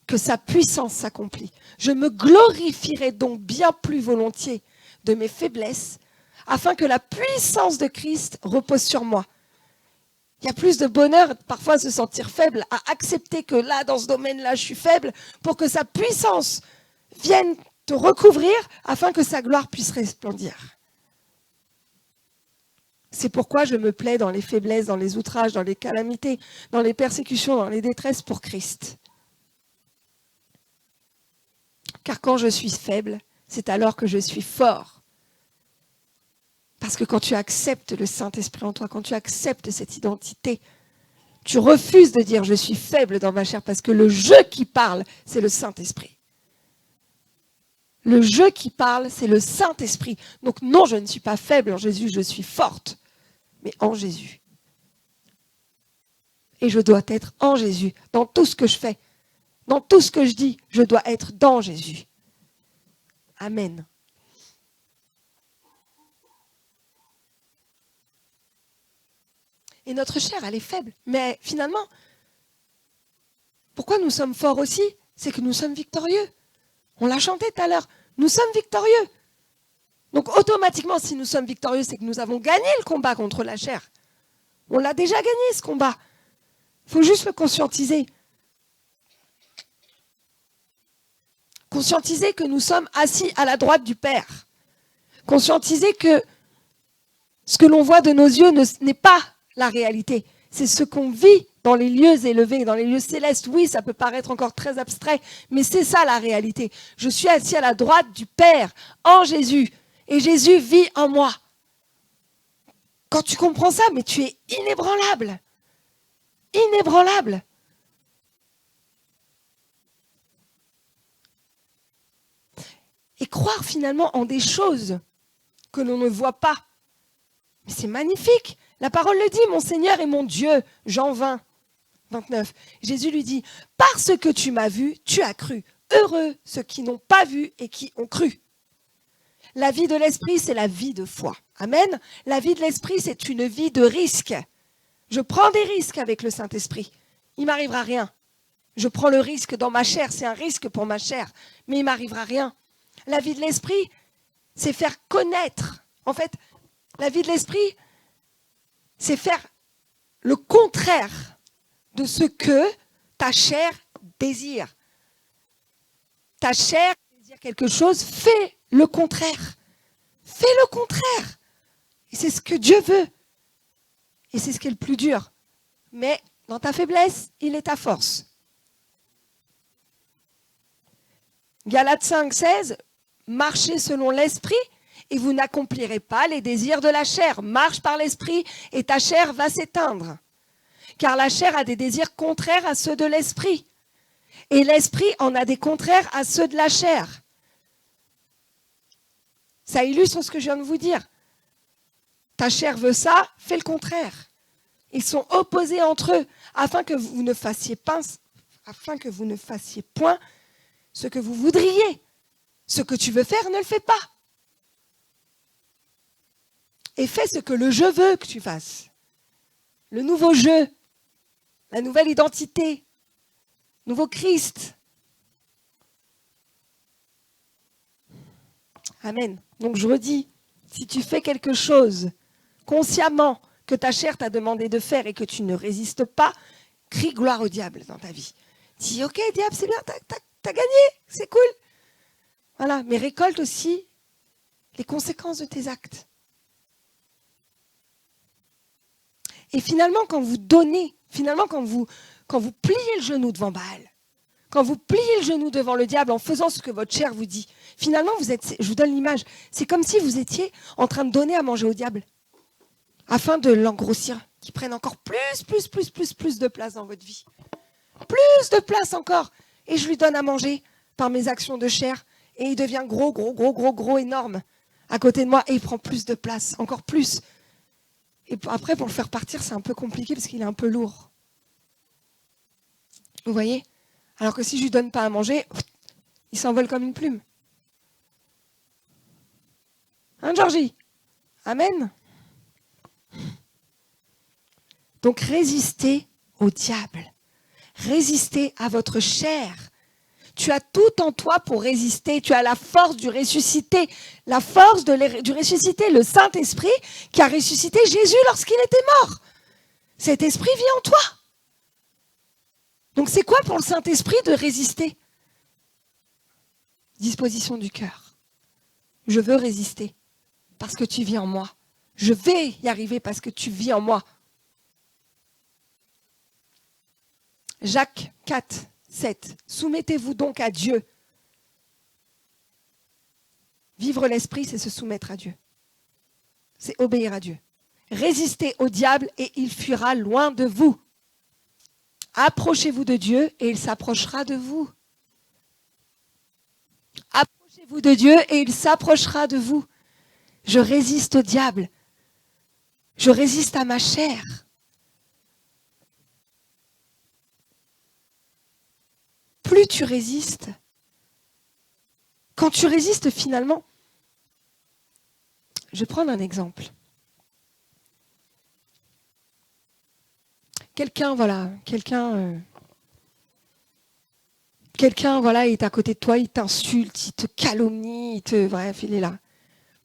que sa puissance s'accomplit. Je me glorifierai donc bien plus volontiers de mes faiblesses, afin que la puissance de Christ repose sur moi. Il y a plus de bonheur parfois à se sentir faible, à accepter que là, dans ce domaine-là, je suis faible, pour que sa puissance vienne te recouvrir afin que sa gloire puisse resplendir. C'est pourquoi je me plais dans les faiblesses, dans les outrages, dans les calamités, dans les persécutions, dans les détresses pour Christ. Car quand je suis faible, c'est alors que je suis fort. Parce que quand tu acceptes le Saint-Esprit en toi, quand tu acceptes cette identité, tu refuses de dire je suis faible dans ma chair parce que le je qui parle, c'est le Saint-Esprit. Le je qui parle, c'est le Saint-Esprit. Donc non, je ne suis pas faible en Jésus, je suis forte, mais en Jésus. Et je dois être en Jésus, dans tout ce que je fais, dans tout ce que je dis, je dois être dans Jésus. Amen. Et notre chair, elle est faible. Mais finalement, pourquoi nous sommes forts aussi? C'est que nous sommes victorieux. On l'a chanté tout à l'heure. Nous sommes victorieux. Donc automatiquement, si nous sommes victorieux, c'est que nous avons gagné le combat contre la chair. On l'a déjà gagné, ce combat. Il faut juste le conscientiser. Conscientiser que nous sommes assis à la droite du Père. Conscientiser que ce que l'on voit de nos yeux n'est pas la réalité. C'est ce qu'on vit dans les lieux élevés, dans les lieux célestes. Oui, ça peut paraître encore très abstrait, mais c'est ça la réalité. Je suis assis à la droite du Père, en Jésus, et Jésus vit en moi. Quand tu comprends ça, mais tu es inébranlable. Inébranlable. Et croire finalement en des choses que l'on ne voit pas. Mais c'est magnifique. La parole le dit, mon Seigneur et mon Dieu. Jean 20, 29. Jésus lui dit, parce que tu m'as vu, tu as cru. Heureux ceux qui n'ont pas vu et qui ont cru. La vie de l'esprit, c'est la vie de foi. Amen. La vie de l'esprit, c'est une vie de risque. Je prends des risques avec le Saint-Esprit. Il ne m'arrivera rien. Je prends le risque dans ma chair, c'est un risque pour ma chair, mais il ne m'arrivera rien. La vie de l'esprit, c'est faire connaître. En fait, la vie de l'esprit, c'est faire le contraire de ce que ta chair désire. Ta chair désire quelque chose, fais le contraire. Fais le contraire. Et c'est ce que Dieu veut. Et c'est ce qui est le plus dur. Mais dans ta faiblesse, il est ta force. Galates 5, 16, marchez selon l'esprit et vous n'accomplirez pas les désirs de la chair. Marche par l'esprit et ta chair va s'éteindre. Car la chair a des désirs contraires à ceux de l'esprit. Et l'esprit en a des contraires à ceux de la chair. Ça illustre ce que je viens de vous dire. Ta chair veut ça, fais le contraire. Ils sont opposés entre eux afin que vous ne fassiez point ce que vous voudriez. Ce que tu veux faire, ne le fais pas. Et fais ce que le je veux que tu fasses. Le nouveau je, la nouvelle identité, nouveau Christ. Amen. Donc je redis, si tu fais quelque chose consciemment que ta chair t'a demandé de faire et que tu ne résistes pas, crie gloire au diable dans ta vie. Dis, ok, diable, c'est bien, t'as gagné, c'est cool. Voilà, mais récolte aussi les conséquences de tes actes. Et finalement, quand vous donnez, quand vous pliez le genou devant Baal, quand vous pliez le genou devant le diable en faisant ce que votre chair vous dit, finalement, je vous donne l'image, c'est comme si vous étiez en train de donner à manger au diable, afin de l'engrossir, qu'il prenne encore plus de place dans votre vie. Plus de place encore. Et je lui donne à manger par mes actions de chair, et il devient gros, énorme, à côté de moi, et il prend plus de place, encore plus. Et après, pour le faire partir, c'est un peu compliqué parce qu'il est un peu lourd. Vous voyez? Alors que si je lui donne pas à manger, il s'envole comme une plume. Hein, Georgie? Amen. Donc résistez au diable. Résistez à votre chair. Tu as tout en toi pour résister. Tu as la force du ressuscité. La force du ressuscité, le Saint-Esprit qui a ressuscité Jésus lorsqu'il était mort. Cet esprit vit en toi. Donc c'est quoi pour le Saint-Esprit de résister? Disposition du cœur. Je veux résister parce que tu vis en moi. Je vais y arriver parce que tu vis en moi. Jacques 4, 7. Soumettez-vous donc à Dieu. Vivre l'esprit, c'est se soumettre à Dieu. C'est obéir à Dieu. Résistez au diable et il fuira loin de vous. Approchez-vous de Dieu et il s'approchera de vous. Approchez-vous Vous de Dieu et il s'approchera de vous. Je résiste au diable. Je résiste à ma chair. Plus tu résistes, quand tu résistes finalement, je vais prendre un exemple. Quelqu'un est à côté de toi, il t'insulte, il te calomnie, bref, il est là.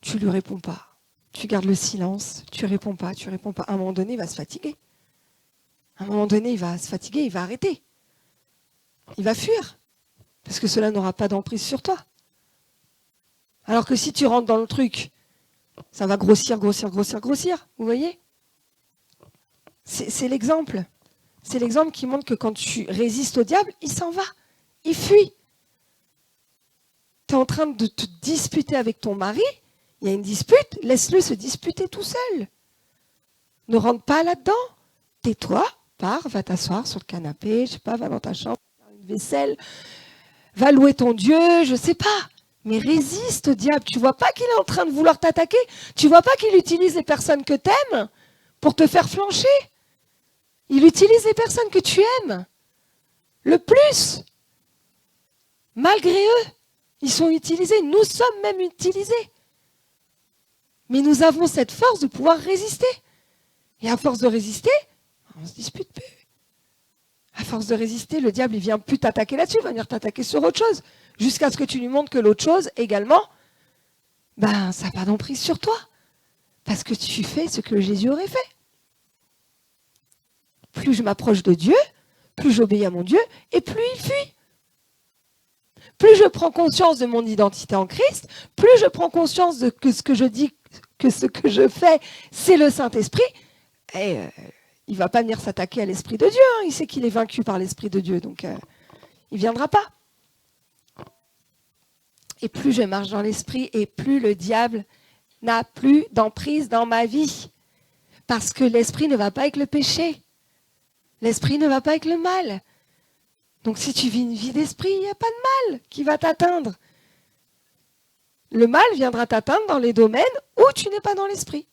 Tu lui réponds pas. Tu gardes le silence, tu réponds pas. À un moment donné, il va se fatiguer. À un moment donné, il va se fatiguer, il va arrêter. Il va fuir. Parce que cela n'aura pas d'emprise sur toi. Alors que si tu rentres dans le truc, ça va grossir. Vous voyez ? C'est l'exemple. C'est l'exemple qui montre que quand tu résistes au diable, il s'en va. Il fuit. Tu es en train de te disputer avec ton mari. Il y a une dispute. Laisse-le se disputer tout seul. Ne rentre pas là-dedans. Tais-toi, pars, va t'asseoir sur le canapé, je sais pas, va dans ta chambre, faire une vaisselle, va louer ton Dieu, je sais pas. Mais résiste au diable. Tu vois pas qu'il est en train de vouloir t'attaquer? Tu vois pas qu'il utilise les personnes que t'aimes pour te faire flancher? Il utilise les personnes que tu aimes. Le plus. Malgré eux, ils sont utilisés. Nous sommes même utilisés. Mais nous avons cette force de pouvoir résister. Et à force de résister, on ne se dispute plus. À force de résister, le diable, il vient plus t'attaquer là-dessus, il va venir t'attaquer sur autre chose. Jusqu'à ce que tu lui montres que l'autre chose, également, ça n'a pas d'emprise sur toi. Parce que tu fais ce que Jésus aurait fait. Plus je m'approche de Dieu, plus j'obéis à mon Dieu, et plus il fuit. Plus je prends conscience de mon identité en Christ, plus je prends conscience que ce que je dis, que ce que je fais, c'est le Saint-Esprit, et il ne va pas venir s'attaquer à l'Esprit de Dieu. Il sait qu'il est vaincu par l'Esprit de Dieu, donc il ne viendra pas. Et plus je marche dans l'Esprit, et plus le diable n'a plus d'emprise dans ma vie. Parce que l'Esprit ne va pas avec le péché. L'Esprit ne va pas avec le mal. Donc si tu vis une vie d'Esprit, il n'y a pas de mal qui va t'atteindre. Le mal viendra t'atteindre dans les domaines où tu n'es pas dans l'Esprit.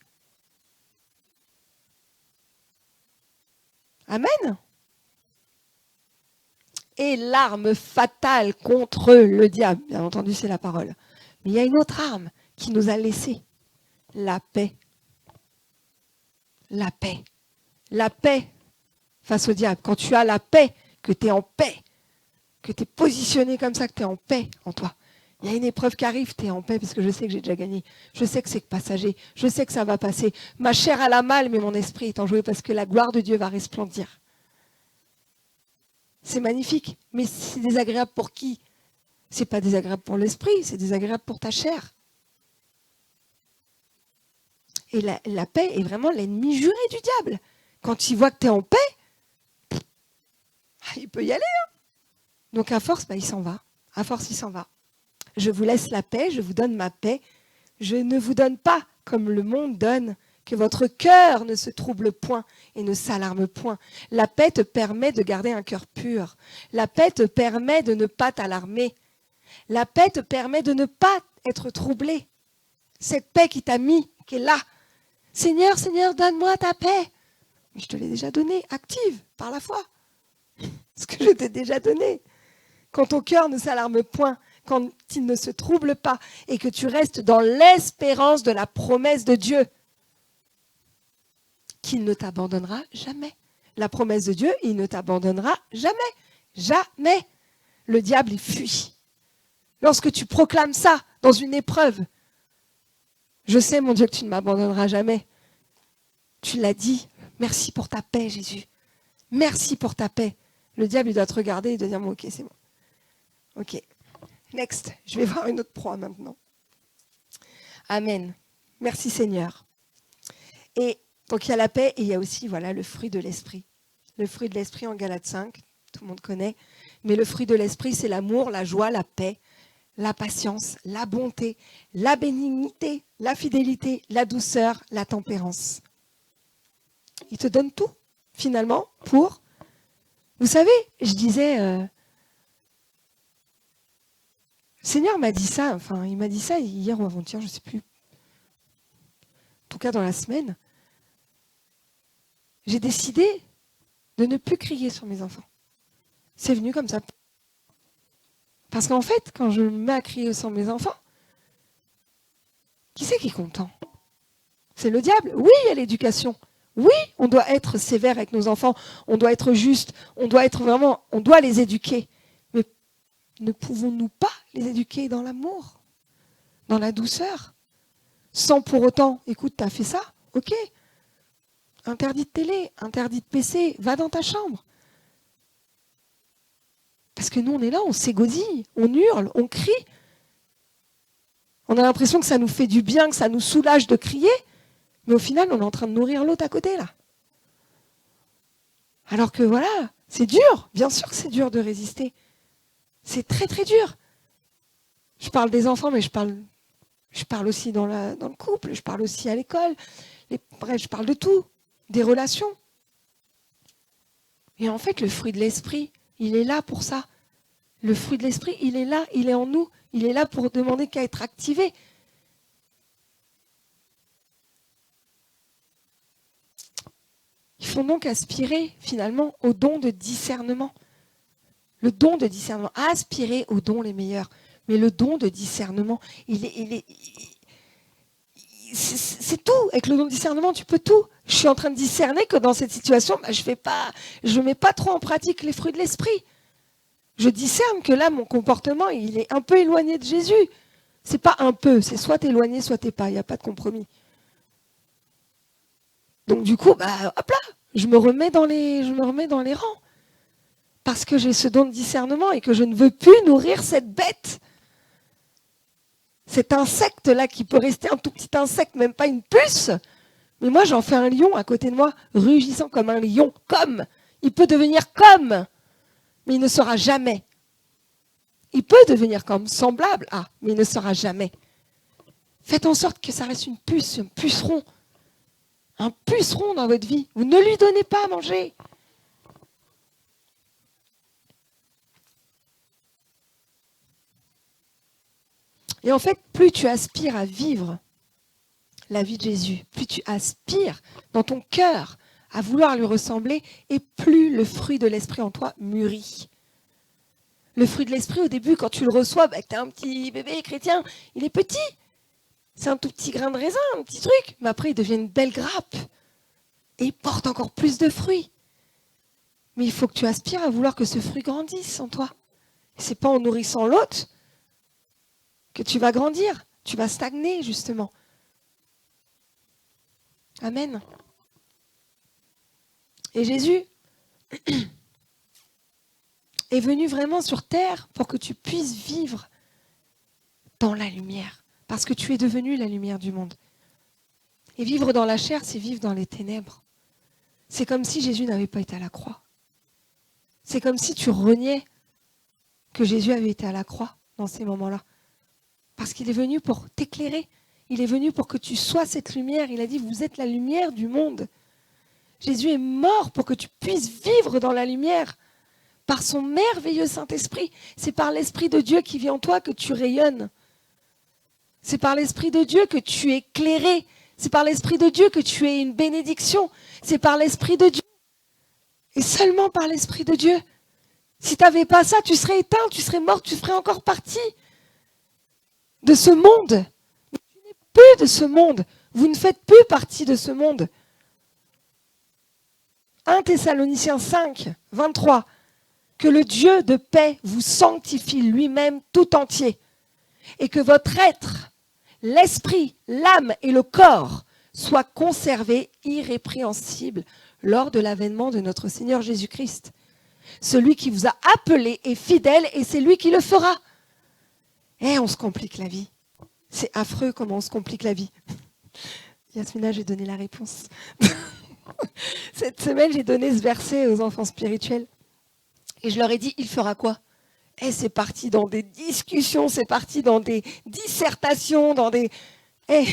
Amen. Et l'arme fatale contre le diable, bien entendu, c'est la parole. Mais il y a une autre arme qui nous a laissé. La paix. La paix. La paix face au diable. Quand tu as la paix, que tu es en paix, que tu es positionné comme ça, que tu es en paix en toi. Il y a une épreuve qui arrive, tu es en paix parce que je sais que j'ai déjà gagné. Je sais que c'est passager. Je sais que ça va passer. Ma chair a la mal, mais mon esprit est enjoué parce que la gloire de Dieu va resplendir. C'est magnifique, mais c'est désagréable pour qui? C'est pas désagréable pour l'esprit, c'est désagréable pour ta chair. Et la paix est vraiment l'ennemi juré du diable. Quand il voit que tu es en paix, il peut y aller. Donc à force, il s'en va. À force, il s'en va. Je vous laisse la paix, je vous donne ma paix. Je ne vous donne pas comme le monde donne, que votre cœur ne se trouble point et ne s'alarme point. La paix te permet de garder un cœur pur. La paix te permet de ne pas t'alarmer. La paix te permet de ne pas être troublé. Cette paix qui t'a mis, qui est là. Seigneur, Seigneur, donne-moi ta paix. Mais je te l'ai déjà donnée, active, par la foi. Ce que je t'ai déjà donné. Quand ton cœur ne s'alarme point, quand il ne se trouble pas et que tu restes dans l'espérance de la promesse de Dieu, qu'il ne t'abandonnera jamais. La promesse de Dieu, il ne t'abandonnera jamais. Jamais. Le diable, il fuit. Lorsque tu proclames ça dans une épreuve, je sais, mon Dieu, que tu ne m'abandonneras jamais. Tu l'as dit. Merci pour ta paix, Jésus. Merci pour ta paix. Le diable, il doit te regarder et te dire, ok, c'est bon. Ok. Next. Je vais voir une autre proie maintenant. Amen. Merci, Seigneur. Et donc, il y a la paix et il y a aussi, le fruit de l'esprit. Le fruit de l'esprit en Galates 5, tout le monde connaît. Mais le fruit de l'esprit, c'est l'amour, la joie, la paix, la patience, la bonté, la bénignité, la fidélité, la douceur, la tempérance. Il te donne tout, finalement, pour... Vous savez, je disais, Seigneur m'a dit ça, il m'a dit ça hier ou avant-hier, je ne sais plus. En tout cas, dans la semaine. J'ai décidé de ne plus crier sur mes enfants. C'est venu comme ça. Parce qu'en fait, quand je me mets à crier sur mes enfants, qui c'est qui est content? C'est le diable. Oui, il y a l'éducation. Oui, on doit être sévère avec nos enfants, on doit être juste, on doit les éduquer. Mais ne pouvons-nous pas les éduquer dans l'amour, dans la douceur, sans pour autant, écoute, t'as fait ça? Ok. Interdit de télé, interdit de PC, va dans ta chambre. Parce que nous, on est là, on s'égodille, on hurle, on crie. On a l'impression que ça nous fait du bien, que ça nous soulage de crier, mais au final, on est en train de nourrir l'autre à côté, là. Alors que voilà, c'est dur, bien sûr que c'est dur de résister. C'est très très dur. Je parle des enfants, mais je parle aussi dans le couple, je parle aussi à l'école. Bref, je parle de tout, des relations. Et en fait, le fruit de l'esprit, il est là pour ça. Le fruit de l'esprit, il est là, il est en nous. Il est là pour demander qu'à être activé. Il faut donc aspirer finalement au don de discernement. Le don de discernement. Aspirer aux dons les meilleurs. Mais le don de discernement, c'est tout. Avec le don de discernement, tu peux tout. Je suis en train de discerner que dans cette situation, je ne mets pas trop en pratique les fruits de l'esprit. Je discerne que là, mon comportement, il est un peu éloigné de Jésus. C'est pas un peu, c'est soit t'es éloigné, soit t'es pas. Il n'y a pas de compromis. Donc du coup, hop là, je me remets dans les rangs. Parce que j'ai ce don de discernement et que je ne veux plus nourrir cette bête. Cet insecte-là qui peut rester un tout petit insecte, même pas une puce. Mais moi, j'en fais un lion à côté de moi, rugissant comme un lion. Comme. Il peut devenir comme. Mais il ne sera jamais. Il peut devenir comme, semblable à, mais il ne sera jamais. Faites en sorte que ça reste une puce, un puceron. Un puceron dans votre vie. Vous ne lui donnez pas à manger. Et en fait, plus tu aspires à vivre la vie de Jésus, plus tu aspires dans ton cœur à vouloir lui ressembler, et plus le fruit de l'esprit en toi mûrit. Le fruit de l'esprit, au début, quand tu le reçois, que tu es un petit bébé chrétien, il est petit. C'est un tout petit grain de raisin, un petit truc. Mais après, il devient une belle grappe. Et il porte encore plus de fruits. Mais il faut que tu aspires à vouloir que ce fruit grandisse en toi. Et c'est pas en nourrissant l'autre que tu vas grandir. Tu vas stagner, justement. Amen. Et Jésus est venu vraiment sur terre pour que tu puisses vivre dans la lumière. Parce que tu es devenu la lumière du monde. Et vivre dans la chair, c'est vivre dans les ténèbres. C'est comme si Jésus n'avait pas été à la croix. C'est comme si tu reniais que Jésus avait été à la croix dans ces moments-là. Parce qu'il est venu pour t'éclairer. Il est venu pour que tu sois cette lumière. Il a dit, vous êtes la lumière du monde. Jésus est mort pour que tu puisses vivre dans la lumière. Par son merveilleux Saint-Esprit. C'est par l'Esprit de Dieu qui vit en toi que tu rayonnes. C'est par l'Esprit de Dieu que tu es éclairé. C'est par l'Esprit de Dieu que tu es une bénédiction. C'est par l'Esprit de Dieu. Et seulement par l'Esprit de Dieu. Si tu n'avais pas ça, tu serais éteint, tu serais mort, tu ferais encore partie de ce monde. Mais tu n'es plus de ce monde. Vous ne faites plus partie de ce monde. 1 Thessaloniciens 5, 23. Que le Dieu de paix vous sanctifie lui-même tout entier. Et que votre être, l'esprit, l'âme et le corps soient conservés irrépréhensibles lors de l'avènement de notre Seigneur Jésus-Christ. Celui qui vous a appelé est fidèle et c'est lui qui le fera. Eh, on se complique la vie. C'est affreux comment on se complique la vie. Yasmina, j'ai donné la réponse. Cette semaine, j'ai donné ce verset aux enfants spirituels. Et je leur ai dit, il fera quoi? Eh, c'est parti dans des discussions, c'est parti dans des dissertations, dans des... Eh.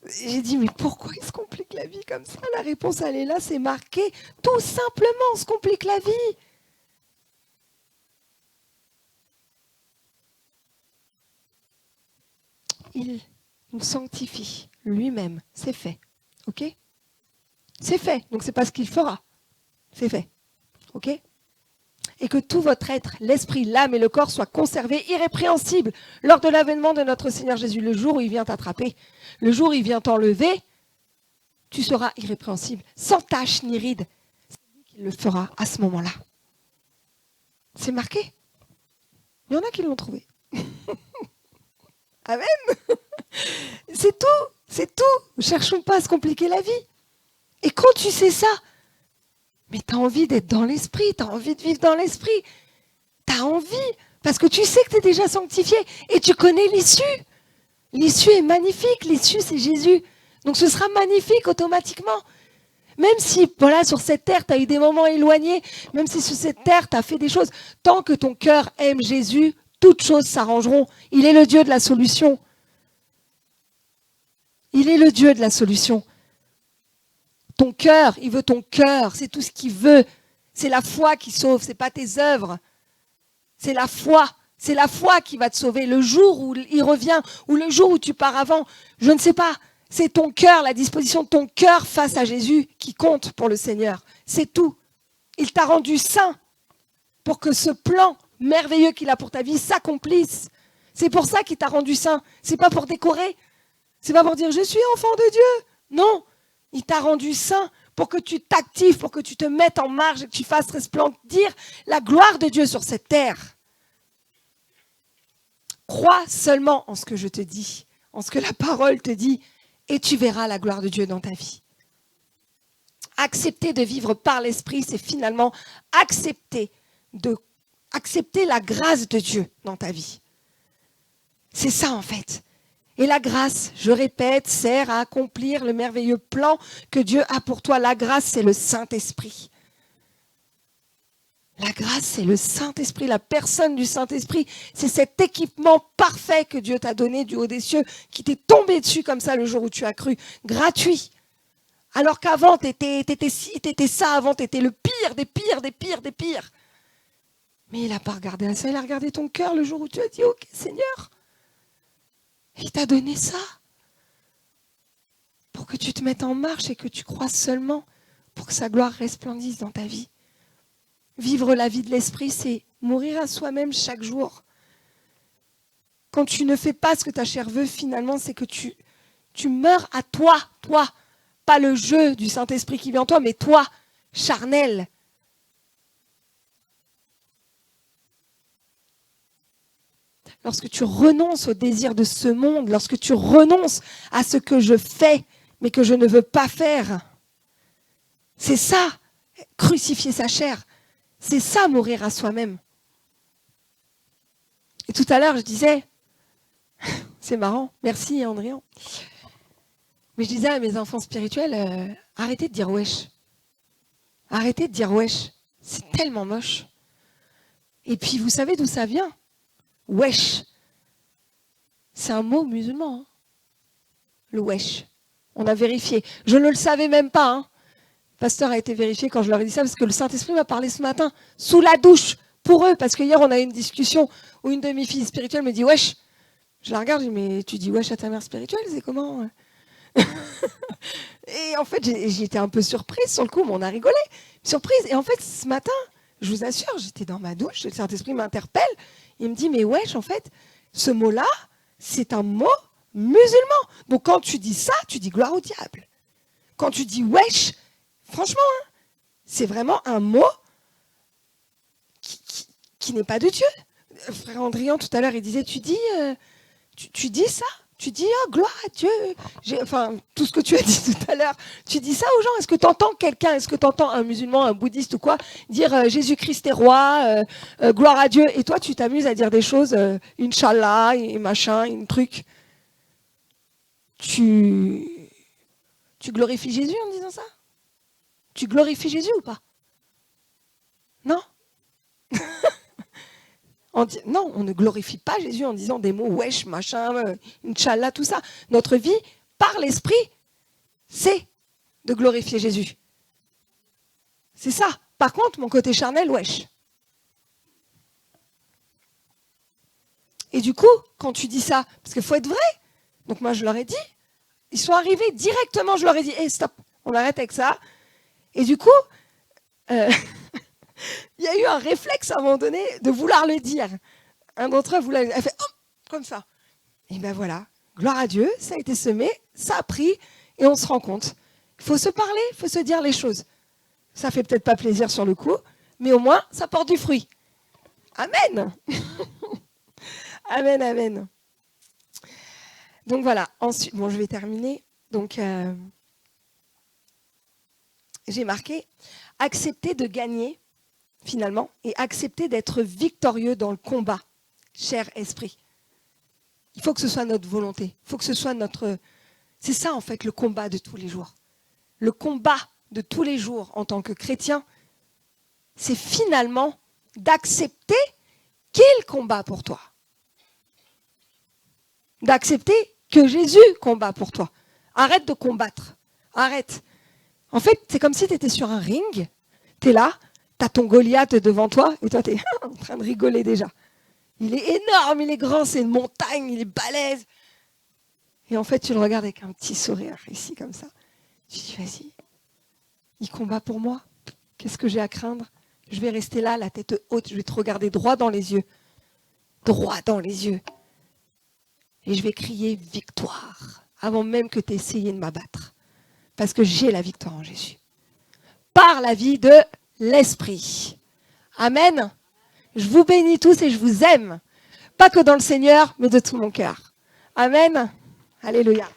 J'ai dit, mais pourquoi il se complique la vie comme ça? La réponse, elle est là, c'est marqué. Tout simplement, on se complique la vie. il nous sanctifie lui-même. C'est fait. OK? C'est fait. Donc, c'est pas ce qu'il fera. C'est fait. OK? Et que tout votre être, l'esprit, l'âme et le corps soient conservés irrépréhensibles lors de l'avènement de notre Seigneur Jésus. Le jour où il vient t'attraper, le jour où il vient t'enlever, tu seras irrépréhensible, sans tache ni ride. C'est lui qui le fera à ce moment-là. C'est marqué. Il y en a qui l'ont trouvé. Amen. C'est tout. C'est tout. Ne cherchons pas à se compliquer la vie. Et quand tu sais ça, mais tu as envie d'être dans l'esprit, tu as envie de vivre dans l'esprit. Tu as envie, parce que tu sais que tu es déjà sanctifié et tu connais l'issue. L'issue est magnifique, l'issue c'est Jésus. Donc ce sera magnifique automatiquement. Même si, voilà, sur cette terre, tu as eu des moments éloignés, même si sur cette terre, tu as fait des choses, tant que ton cœur aime Jésus, toutes choses s'arrangeront. Il est le Dieu de la solution. Il est le Dieu de la solution. Ton cœur, il veut ton cœur, c'est tout ce qu'il veut. C'est la foi qui sauve, c'est pas tes œuvres. C'est la foi qui va te sauver. Le jour où il revient, ou le jour où tu pars avant, je ne sais pas. C'est ton cœur, la disposition de ton cœur face à Jésus qui compte pour le Seigneur. C'est tout. Il t'a rendu saint pour que ce plan merveilleux qu'il a pour ta vie s'accomplisse. C'est pour ça qu'il t'a rendu saint. C'est pas pour décorer. C'est pas pour dire je suis enfant de Dieu. Non. Il t'a rendu saint pour que tu t'actives, pour que tu te mettes en marche et que tu fasses resplendir la gloire de Dieu sur cette terre. Crois seulement en ce que je te dis, en ce que la parole te dit, et tu verras la gloire de Dieu dans ta vie. Accepter de vivre par l'esprit, c'est finalement accepter la grâce de Dieu dans ta vie. C'est ça en fait. Et la grâce, je répète, sert à accomplir le merveilleux plan que Dieu a pour toi. La grâce, c'est le Saint-Esprit. La grâce, c'est le Saint-Esprit, la personne du Saint-Esprit. C'est cet équipement parfait que Dieu t'a donné du haut des cieux, qui t'est tombé dessus comme ça le jour où tu as cru. Gratuit. Alors qu'avant, t'étais ci, t'étais ça, avant, t'étais le pire des pires, des pires, des pires. Mais il n'a pas regardé à ça, il a regardé ton cœur le jour où tu as dit « Ok, Seigneur ». Il t'a donné ça pour que tu te mettes en marche et que tu crois seulement pour que sa gloire resplendisse dans ta vie. Vivre la vie de l'esprit, c'est mourir à soi-même chaque jour. Quand tu ne fais pas ce que ta chair veut, finalement, c'est que tu meurs à toi. Pas le jeu du Saint-Esprit qui vit en toi, mais toi, charnel. Lorsque tu renonces au désir de ce monde, lorsque tu renonces à ce que je fais, mais que je ne veux pas faire, c'est ça, crucifier sa chair. C'est ça, mourir à soi-même. Et tout à l'heure, je disais, c'est marrant, merci Andréan, mais je disais à mes enfants spirituels, arrêtez de dire wesh. Arrêtez de dire wesh. C'est tellement moche. Et puis, vous savez d'où ça vient ? Wesh. C'est un mot musulman. Hein. Le wesh. On a vérifié. Je ne le savais même pas. Hein. Le pasteur a été vérifié quand je leur ai dit ça parce que le Saint-Esprit m'a parlé ce matin sous la douche pour eux. Parce que hier, on a eu une discussion où une de mes filles spirituelles me dit wesh. Je la regarde, je dis mais tu dis wesh à ta mère spirituelle, c'est comment ? Et en fait, j'étais un peu surprise sur le coup, mais on a rigolé. Surprise. Et en fait, ce matin, je vous assure, j'étais dans ma douche, le Saint-Esprit m'interpelle. Il me dit, mais wesh, en fait, ce mot-là, c'est un mot musulman. Donc quand tu dis ça, tu dis gloire au diable. Quand tu dis wesh, franchement, hein, c'est vraiment un mot qui n'est pas de Dieu. Frère Andrian, tout à l'heure, il disait, tu dis ça ? Tu dis, oh, gloire à Dieu. Enfin, tout ce que tu as dit tout à l'heure. Tu dis ça aux gens. Est-ce que tu entends quelqu'un, est-ce que tu entends un musulman, un bouddhiste ou quoi, dire Jésus-Christ est roi, gloire à Dieu. Et toi, tu t'amuses à dire des choses, Inch'Allah, et machin, un truc. Tu glorifies Jésus en disant ça ? Tu glorifies Jésus ou pas ? Non ? Non, on ne glorifie pas Jésus en disant des mots wesh, machin, Inch'Allah, tout ça. Notre vie, par l'esprit, c'est de glorifier Jésus. C'est ça. Par contre, mon côté charnel, wesh. Et du coup, quand tu dis ça, parce qu'il faut être vrai, Donc moi, je leur ai dit, ils sont arrivés directement, je leur ai dit, hey, stop, on arrête avec ça. Et du coup, il y a eu un réflexe à un moment donné de vouloir le dire. Un d'entre eux voulait, elle fait, oh, comme ça. Et ben voilà, gloire à Dieu, ça a été semé, ça a pris, et on se rend compte. Il faut se parler, il faut se dire les choses. Ça fait peut-être pas plaisir sur le coup, mais au moins, ça porte du fruit. Amen. Amen, amen. Donc voilà, ensuite, bon, je vais terminer. Donc, j'ai marqué accepter de gagner, finalement, et accepter d'être victorieux dans le combat, cher esprit. Il faut que ce soit notre volonté. Il faut que ce soit notre... C'est ça, en fait, le combat de tous les jours. Le combat de tous les jours en tant que chrétien, c'est finalement d'accepter qu'il combat pour toi. D'accepter que Jésus combat pour toi. Arrête de combattre. Arrête. En fait, c'est comme si tu étais sur un ring, tu es là, tu as ton Goliath devant toi, et toi, tu es en train de rigoler déjà. Il est énorme, il est grand, c'est une montagne, il est balèze. Et en fait, tu le regardes avec un petit sourire ici, comme ça. Tu dis, vas-y, il combat pour moi. Qu'est-ce que j'ai à craindre? Je vais rester là, la tête haute, je vais te regarder droit dans les yeux. Droit dans les yeux. Et je vais crier victoire, avant même que tu aies essayé de m'abattre. Parce que j'ai la victoire en Jésus. Par la vie de l'Esprit. Amen. Je vous bénis tous et je vous aime. Pas que dans le Seigneur, mais de tout mon cœur. Amen. Alléluia.